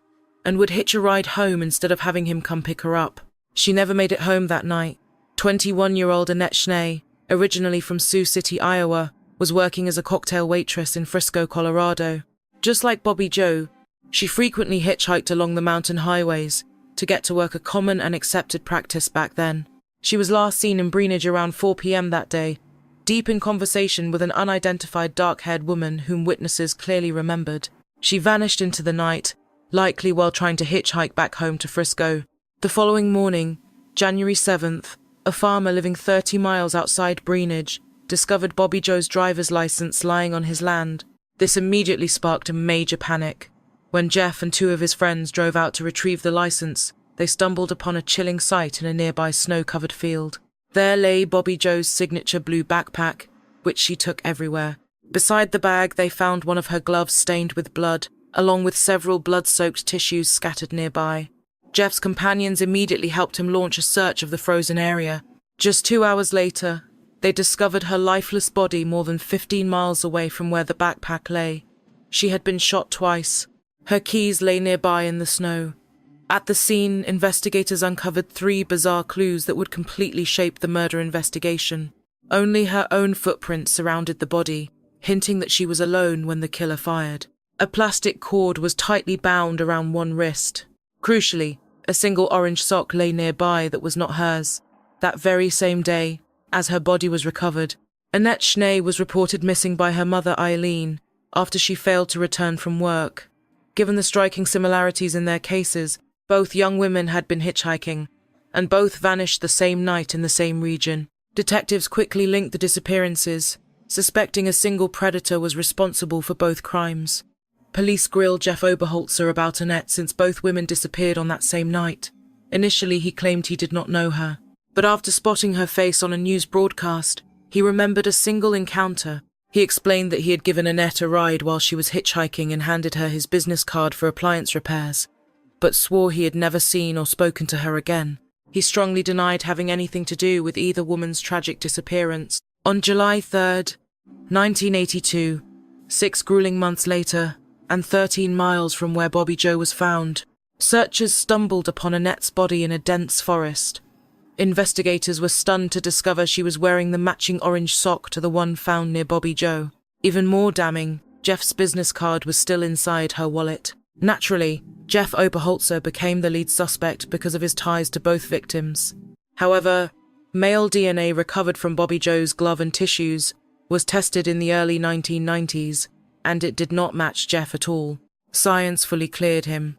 and would hitch a ride home instead of having him come pick her up. She never made it home that night. 21-year-old Annette Schnee, originally from Sioux City, Iowa, was working as a cocktail waitress in Frisco, Colorado. Just like Bobbi Jo, she frequently hitchhiked along the mountain highways to get to work, a common and accepted practice back then. She was last seen in Breckenridge around 4 p.m. that day, deep in conversation with an unidentified dark-haired woman whom witnesses clearly remembered. She vanished into the night, likely while trying to hitchhike back home to Frisco. The following morning, January 7th, a farmer living 30 miles outside Breckenridge discovered Bobbi Jo's driver's license lying on his land. This immediately sparked a major panic. When Jeff and 2 of his friends drove out to retrieve the license, they stumbled upon a chilling sight in a nearby snow-covered field. There lay Bobbi Jo's signature blue backpack, which she took everywhere. Beside the bag, they found one of her gloves stained with blood, along with several blood-soaked tissues scattered nearby. Jeff's companions immediately helped him launch a search of the frozen area. Just 2 hours later, they discovered her lifeless body more than 15 miles away from where the backpack lay. She had been shot twice. Her keys lay nearby in the snow. At the scene, investigators uncovered 3 bizarre clues that would completely shape the murder investigation. Only her own footprints surrounded the body, hinting that she was alone when the killer fired. A plastic cord was tightly bound around one wrist. Crucially, a single orange sock lay nearby that was not hers. That very same day, as her body was recovered, Annette Schnee was reported missing by her mother Eileen after she failed to return from work. Given the striking similarities in their cases, both young women had been hitchhiking, and both vanished the same night in the same region. Detectives quickly linked the disappearances, suspecting a single predator was responsible for both crimes. Police grilled Jeff Oberholtzer about Annette since both women disappeared on that same night. Initially, he claimed he did not know her, but after spotting her face on a news broadcast, he remembered a single encounter. He explained that he had given Annette a ride while she was hitchhiking and handed her his business card for appliance repairs, but swore he had never seen or spoken to her again. He strongly denied having anything to do with either woman's tragic disappearance. On July 3rd, 1982, 6 grueling months later, and 13 miles from where Bobbi Jo was found, searchers stumbled upon Annette's body in a dense forest. Investigators were stunned to discover she was wearing the matching orange sock to the one found near Bobbi Jo. Even more damning, Jeff's business card was still inside her wallet. Naturally, Jeff Oberholtzer became the lead suspect because of his ties to both victims. However, male DNA recovered from Bobbi Jo's glove and tissues was tested in the early 1990s, and it did not match Jeff at all. Science fully cleared him.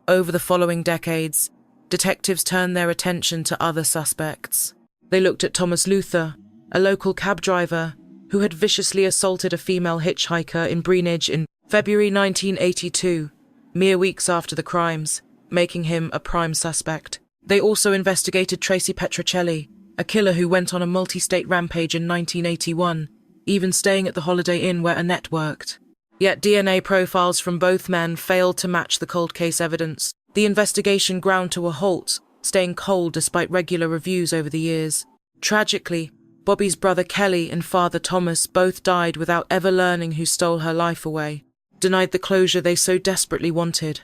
Over the following decades, detectives turned their attention to other suspects. They looked at Thomas Luther, a local cab driver who had viciously assaulted a female hitchhiker in Breckenridge in February 1982, mere weeks after the crimes, making him a prime suspect. They also investigated Tracy Petrocelli, a killer who went on a multi-state rampage in 1981, even staying at the Holiday Inn where Annette worked. Yet DNA profiles from both men failed to match the cold case evidence. The investigation ground to a halt, staying cold despite regular reviews over the years. Tragically, Bobbi's brother Kelly and father Thomas both died without ever learning who stole her life away, denied the closure they so desperately wanted.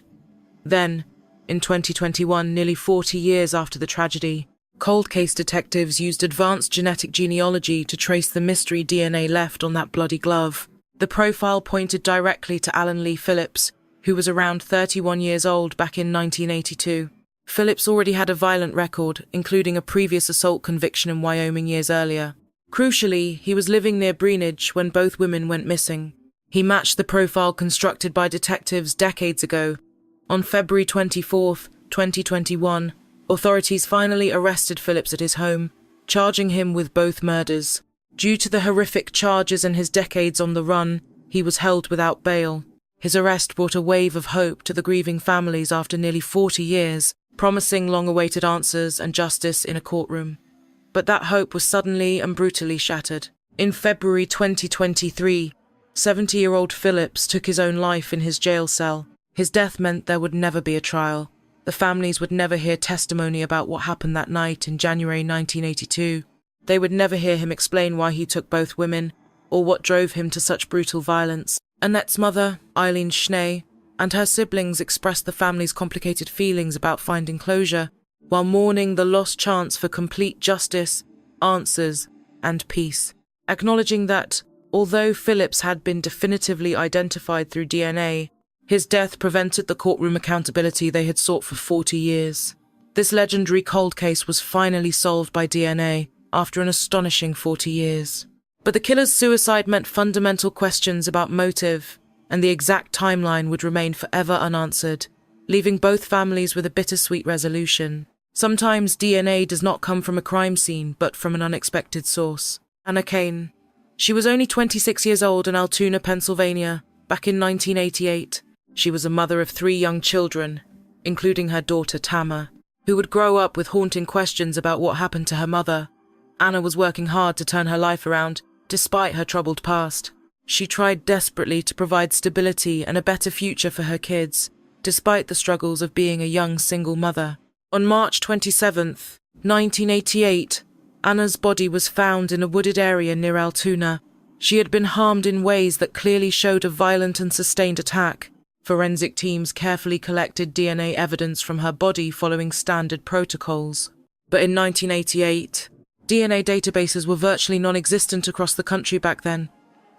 Then, in 2021, nearly 40 years after the tragedy, cold case detectives used advanced genetic genealogy to trace the mystery DNA left on that bloody glove. The profile pointed directly to Alan Lee Phillips, who was around 31 years old back in 1982. Phillips already had a violent record, including a previous assault conviction in Wyoming years earlier. Crucially, he was living near Breckenridge when both women went missing. He matched the profile constructed by detectives decades ago. On February 24, 2021, authorities finally arrested Phillips at his home, charging him with both murders. Due to the horrific charges and his decades on the run, he was held without bail. His arrest brought a wave of hope to the grieving families after nearly 40 years, promising long-awaited answers and justice in a courtroom. But that hope was suddenly and brutally shattered. In February 2023, 70-year-old Phillips took his own life in his jail cell. His death meant there would never be a trial. The families would never hear testimony about what happened that night in January 1982. They would never hear him explain why he took both women, or what drove him to such brutal violence. Annette's mother, Schnee, and her siblings expressed the family's complicated feelings about finding closure, while mourning the lost chance for complete justice, answers, and peace. Acknowledging that, although Phillips had been definitively identified through DNA, his death prevented the courtroom accountability they had sought for 40 years. This legendary cold case was finally solved by DNA after an astonishing 40 years. But the killer's suicide meant fundamental questions about motive, and the exact timeline would remain forever unanswered, leaving both families with a bittersweet resolution. Sometimes DNA does not come from a crime scene, but from an unexpected source. Anna Kaine. She was only 26 years old in Altoona, Pennsylvania, back in 1988. She was a mother of 3 young children, including her daughter Tama, who would grow up with haunting questions about what happened to her mother. Anna was working hard to turn her life around, despite her troubled past. She tried desperately to provide stability and a better future for her kids, despite the struggles of being a young single mother. On March 27, 1988, Anna's body was found in a wooded area near Altoona. She had been harmed in ways that clearly showed a violent and sustained attack. Forensic teams carefully collected DNA evidence from her body following standard protocols. But in 1988, DNA databases were virtually non-existent across the country back then,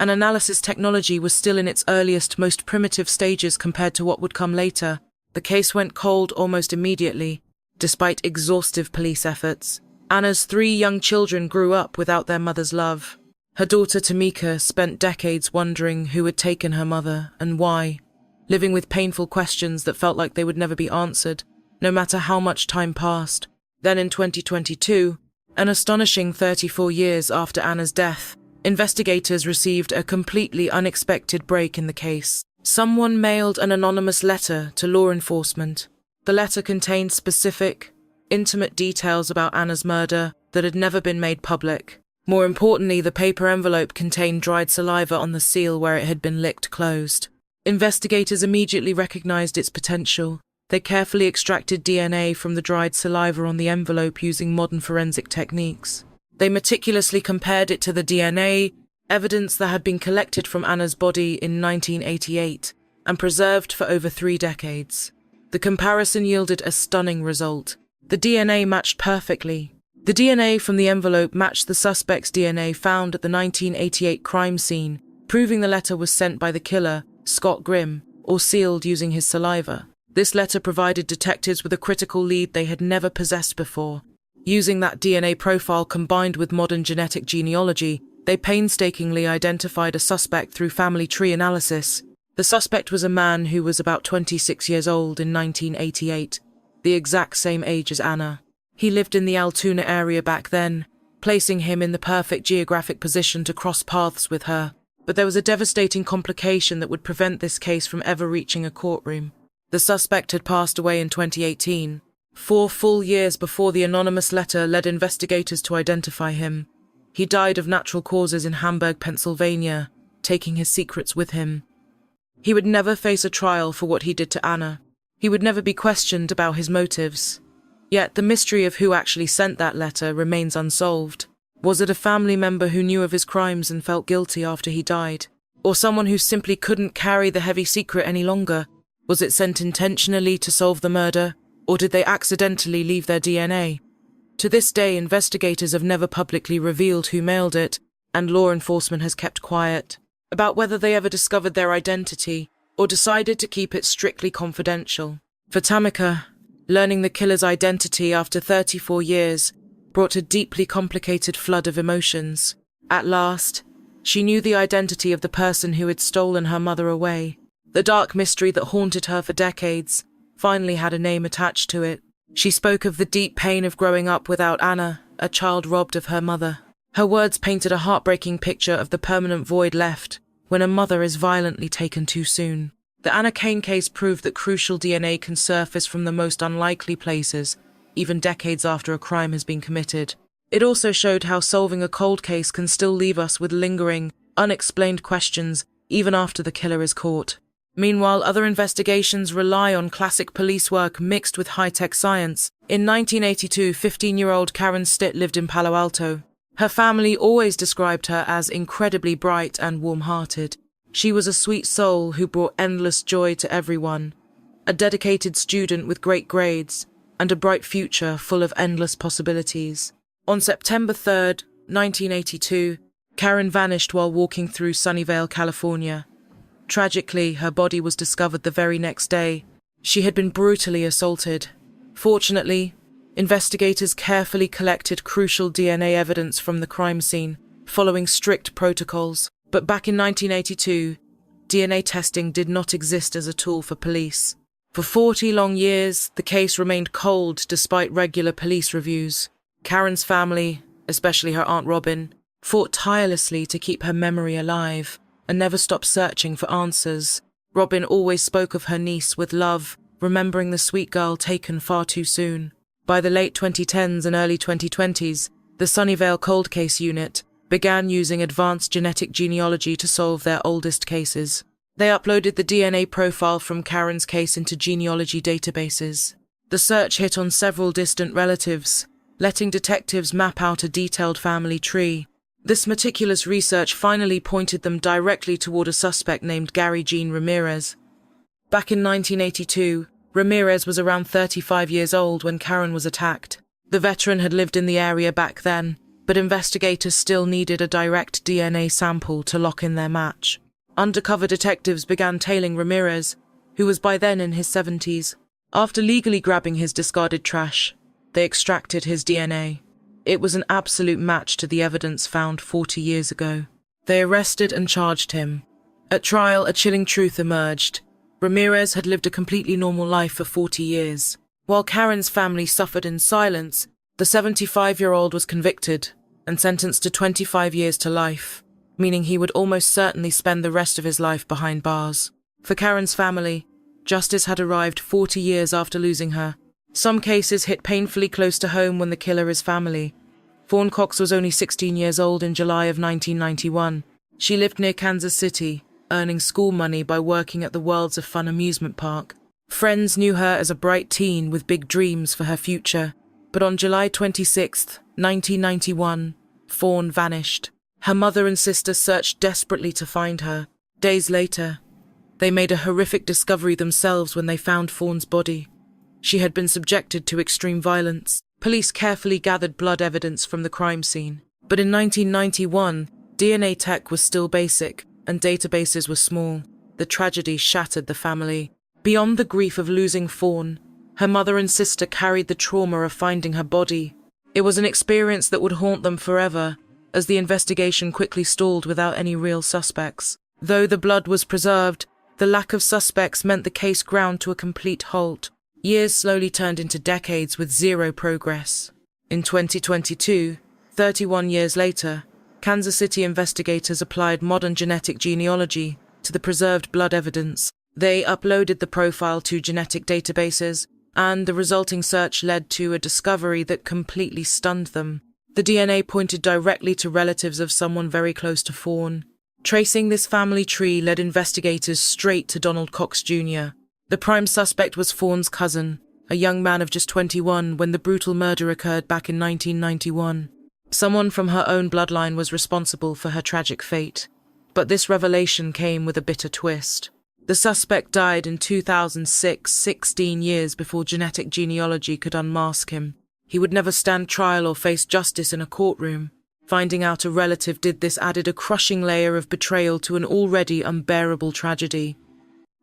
and analysis technology was still in its earliest, most primitive stages compared to what would come later. The case went cold almost immediately, despite exhaustive police efforts. Anna's 3 young children grew up without their mother's love. Her daughter Tamika spent decades wondering who had taken her mother and why, living with painful questions that felt like they would never be answered, no matter how much time passed. Then in 2022, an astonishing 34 years after Anna's death, investigators received a completely unexpected break in the case. Someone mailed an anonymous letter to law enforcement. The letter contained specific, intimate details about Anna's murder that had never been made public. More importantly, the paper envelope contained dried saliva on the seal where it had been licked closed. Investigators immediately recognized its potential. They carefully extracted DNA from the dried saliva on the envelope using modern forensic techniques. They meticulously compared it to the DNA evidence that had been collected from Anna's body in 1988 and preserved for over 3 decades. The comparison yielded a stunning result. The DNA matched perfectly. The DNA from the envelope matched the suspect's DNA found at the 1988 crime scene, proving the letter was sent by the killer, Scott Grimm, or sealed using his saliva. This letter provided detectives with a critical lead they had never possessed before. Using that DNA profile combined with modern genetic genealogy, they painstakingly identified a suspect through family tree analysis. The suspect was a man who was about 26 years old in 1988, the exact same age as Anna. He lived in the Altoona area back then, placing him in the perfect geographic position to cross paths with her. But there was a devastating complication that would prevent this case from ever reaching a courtroom. The suspect had passed away in 2018, 4 full years before the anonymous letter led investigators to identify him. He died of natural causes in Hamburg, Pennsylvania, taking his secrets with him. He would never face a trial for what he did to Anna. He would never be questioned about his motives. Yet the mystery of who actually sent that letter remains unsolved. Was it a family member who knew of his crimes and felt guilty after he died? Or someone who simply couldn't carry the heavy secret any longer? Was it sent intentionally to solve the murder, or did they accidentally leave their DNA? To this day, investigators have never publicly revealed who mailed it, and law enforcement has kept quiet about whether they ever discovered their identity or decided to keep it strictly confidential. For Tamika, learning the killer's identity after 34 years brought a deeply complicated flood of emotions. At last, she knew the identity of the person who had stolen her mother away. The dark mystery that haunted her for decades finally had a name attached to it. She spoke of the deep pain of growing up without Anna, a child robbed of her mother. Her words painted a heartbreaking picture of the permanent void left when a mother is violently taken too soon. The Anna Kaine case proved that crucial DNA can surface from the most unlikely places, even decades after a crime has been committed. It also showed how solving a cold case can still leave us with lingering, unexplained questions even after the killer is caught. Meanwhile, other investigations rely on classic police work mixed with high-tech science. In 1982, 15-year-old Karen Stitt lived in Palo Alto. Her family always described her as incredibly bright and warm-hearted. She was a sweet soul who brought endless joy to everyone, a dedicated student with great grades, and a bright future full of endless possibilities. On September 3rd, 1982, Karen vanished while walking through Sunnyvale, California. Tragically, her body was discovered the very next day. She had been brutally assaulted. Fortunately, investigators carefully collected crucial DNA evidence from the crime scene, following strict protocols. But back in 1982, DNA testing did not exist as a tool for police. For 40 long years, the case remained cold despite regular police reviews. Karen's family, especially her Aunt Robin, fought tirelessly to keep her memory alive and never stopped searching for answers. Robin always spoke of her niece with love, remembering the sweet girl taken far too soon. By the late 2010s and early 2020s, the Sunnyvale Cold Case Unit began using advanced genetic genealogy to solve their oldest cases. They uploaded the DNA profile from Karen's case into genealogy databases. The search hit on several distant relatives, letting detectives map out a detailed family tree. This meticulous research finally pointed them directly toward a suspect named Gary Jean Ramirez. Back in 1982, Ramirez was around 35 years old when Karen was attacked. The veteran had lived in the area back then, but investigators still needed a direct DNA sample to lock in their match. Undercover detectives began tailing Ramirez, who was by then in his 70s. After legally grabbing his discarded trash, they extracted his DNA. It was an absolute match to the evidence found 40 years ago. They arrested and charged him. At trial, a chilling truth emerged. Ramirez had lived a completely normal life for 40 years. While Karen's family suffered in silence, the 75-year-old was convicted and sentenced to 25 years to life, meaning he would almost certainly spend the rest of his life behind bars. For Karen's family, justice had arrived 40 years after losing her. Some cases hit painfully close to home when the killer is family. Fawn Cox was only 16 years old in July of 1991. She lived near Kansas City, earning school money by working at the Worlds of Fun amusement park. Friends knew her as a bright teen with big dreams for her future. But on July 26, 1991, Fawn vanished. Her mother and sister searched desperately to find her. Days later, they made a horrific discovery themselves when they found Fawn's body. She had been subjected to extreme violence. Police carefully gathered blood evidence from the crime scene. But in 1991, DNA tech was still basic, and databases were small. The tragedy shattered the family. Beyond the grief of losing Fawn, her mother and sister carried the trauma of finding her body. It was an experience that would haunt them forever, as the investigation quickly stalled without any real suspects. Though the blood was preserved, the lack of suspects meant the case ground to a complete halt. Years slowly turned into decades with zero progress. In 2022, 31 years later, Kansas City investigators applied modern genetic genealogy to the preserved blood evidence. They uploaded the profile to genetic databases, and the resulting search led to a discovery that completely stunned them. The DNA pointed directly to relatives of someone very close to Fawn. Tracing this family tree led investigators straight to Donald Cox Jr. The prime suspect was Fawn's cousin, a young man of just 21 when the brutal murder occurred back in 1991. Someone from her own bloodline was responsible for her tragic fate. But this revelation came with a bitter twist. The suspect died in 2006, 16 years before genetic genealogy could unmask him. He would never stand trial or face justice in a courtroom. Finding out a relative did this added a crushing layer of betrayal to an already unbearable tragedy.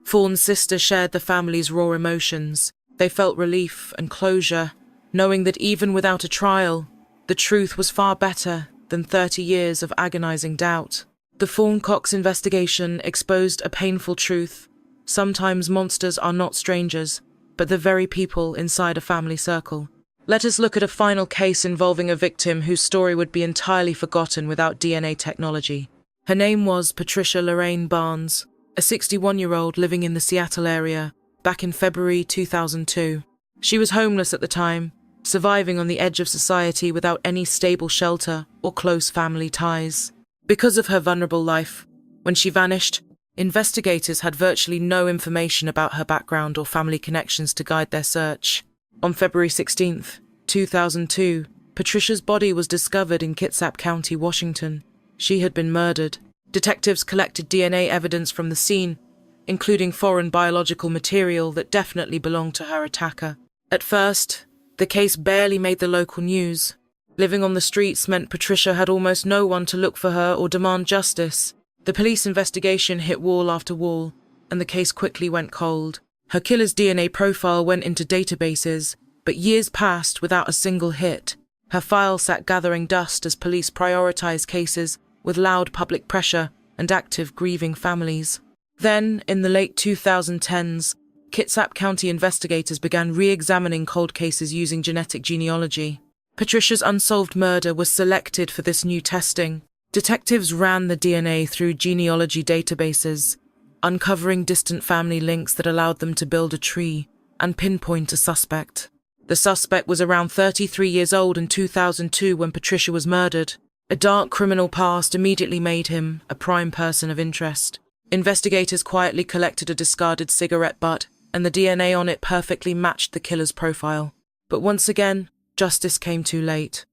Fawn's sister shared the family's raw emotions. They felt relief and closure, knowing that even without a trial, the truth was far better than 30 years of agonizing doubt. The Fawn Cox investigation exposed a painful truth. Sometimes monsters are not strangers, but the very people inside a family circle. Let us look at a final case involving a victim whose story would be entirely forgotten without DNA technology. Her name was Patricia Lorraine Barnes, a 61-year-old living in the Seattle area, back in February 2002. She was homeless at the time, surviving on the edge of society without any stable shelter or close family ties. Because of her vulnerable life, when she vanished, investigators had virtually no information about her background or family connections to guide their search. On February 16, 2002, Patricia's body was discovered in Kitsap County, Washington. She had been murdered. Detectives collected DNA evidence from the scene, including foreign biological material that definitely belonged to her attacker. At first, the case barely made the local news. Living on the streets meant Patricia had almost no one to look for her or demand justice. The police investigation hit wall after wall, and the case quickly went cold. Her killer's DNA profile went into databases, but years passed without a single hit. Her file sat gathering dust as police prioritized cases with loud public pressure and active grieving families. Then, in the late 2010s, Kitsap County investigators began re-examining cold cases using genetic genealogy. Patricia's unsolved murder was selected for this new testing. Detectives ran the DNA through genealogy databases, uncovering distant family links that allowed them to build a tree and pinpoint a suspect. The suspect was around 33 years old in 2002 when Patricia was murdered. A dark criminal past immediately made him a prime person of interest. Investigators quietly collected a discarded cigarette butt, and the DNA on it perfectly matched the killer's profile. But once again, justice came too late.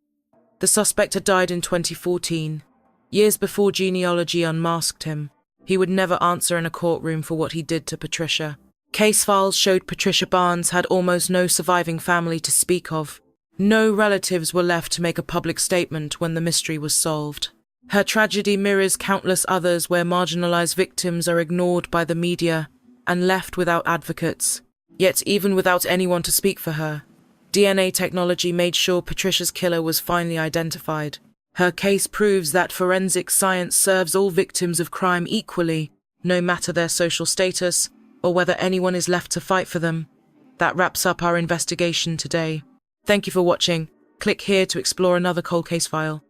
The suspect had died in 2014, years before genealogy unmasked him. He would never answer in a courtroom for what he did to Patricia. Case files showed Patricia Barnes had almost no surviving family to speak of. No relatives were left to make a public statement when the mystery was solved. Her tragedy mirrors countless others where marginalized victims are ignored by the media and left without advocates. Yet even without anyone to speak for her, DNA technology made sure Patricia's killer was finally identified. Her case proves that forensic science serves all victims of crime equally, no matter their social status or whether anyone is left to fight for them. That wraps up our investigation today. Thank you for watching. Click here to explore another cold case file.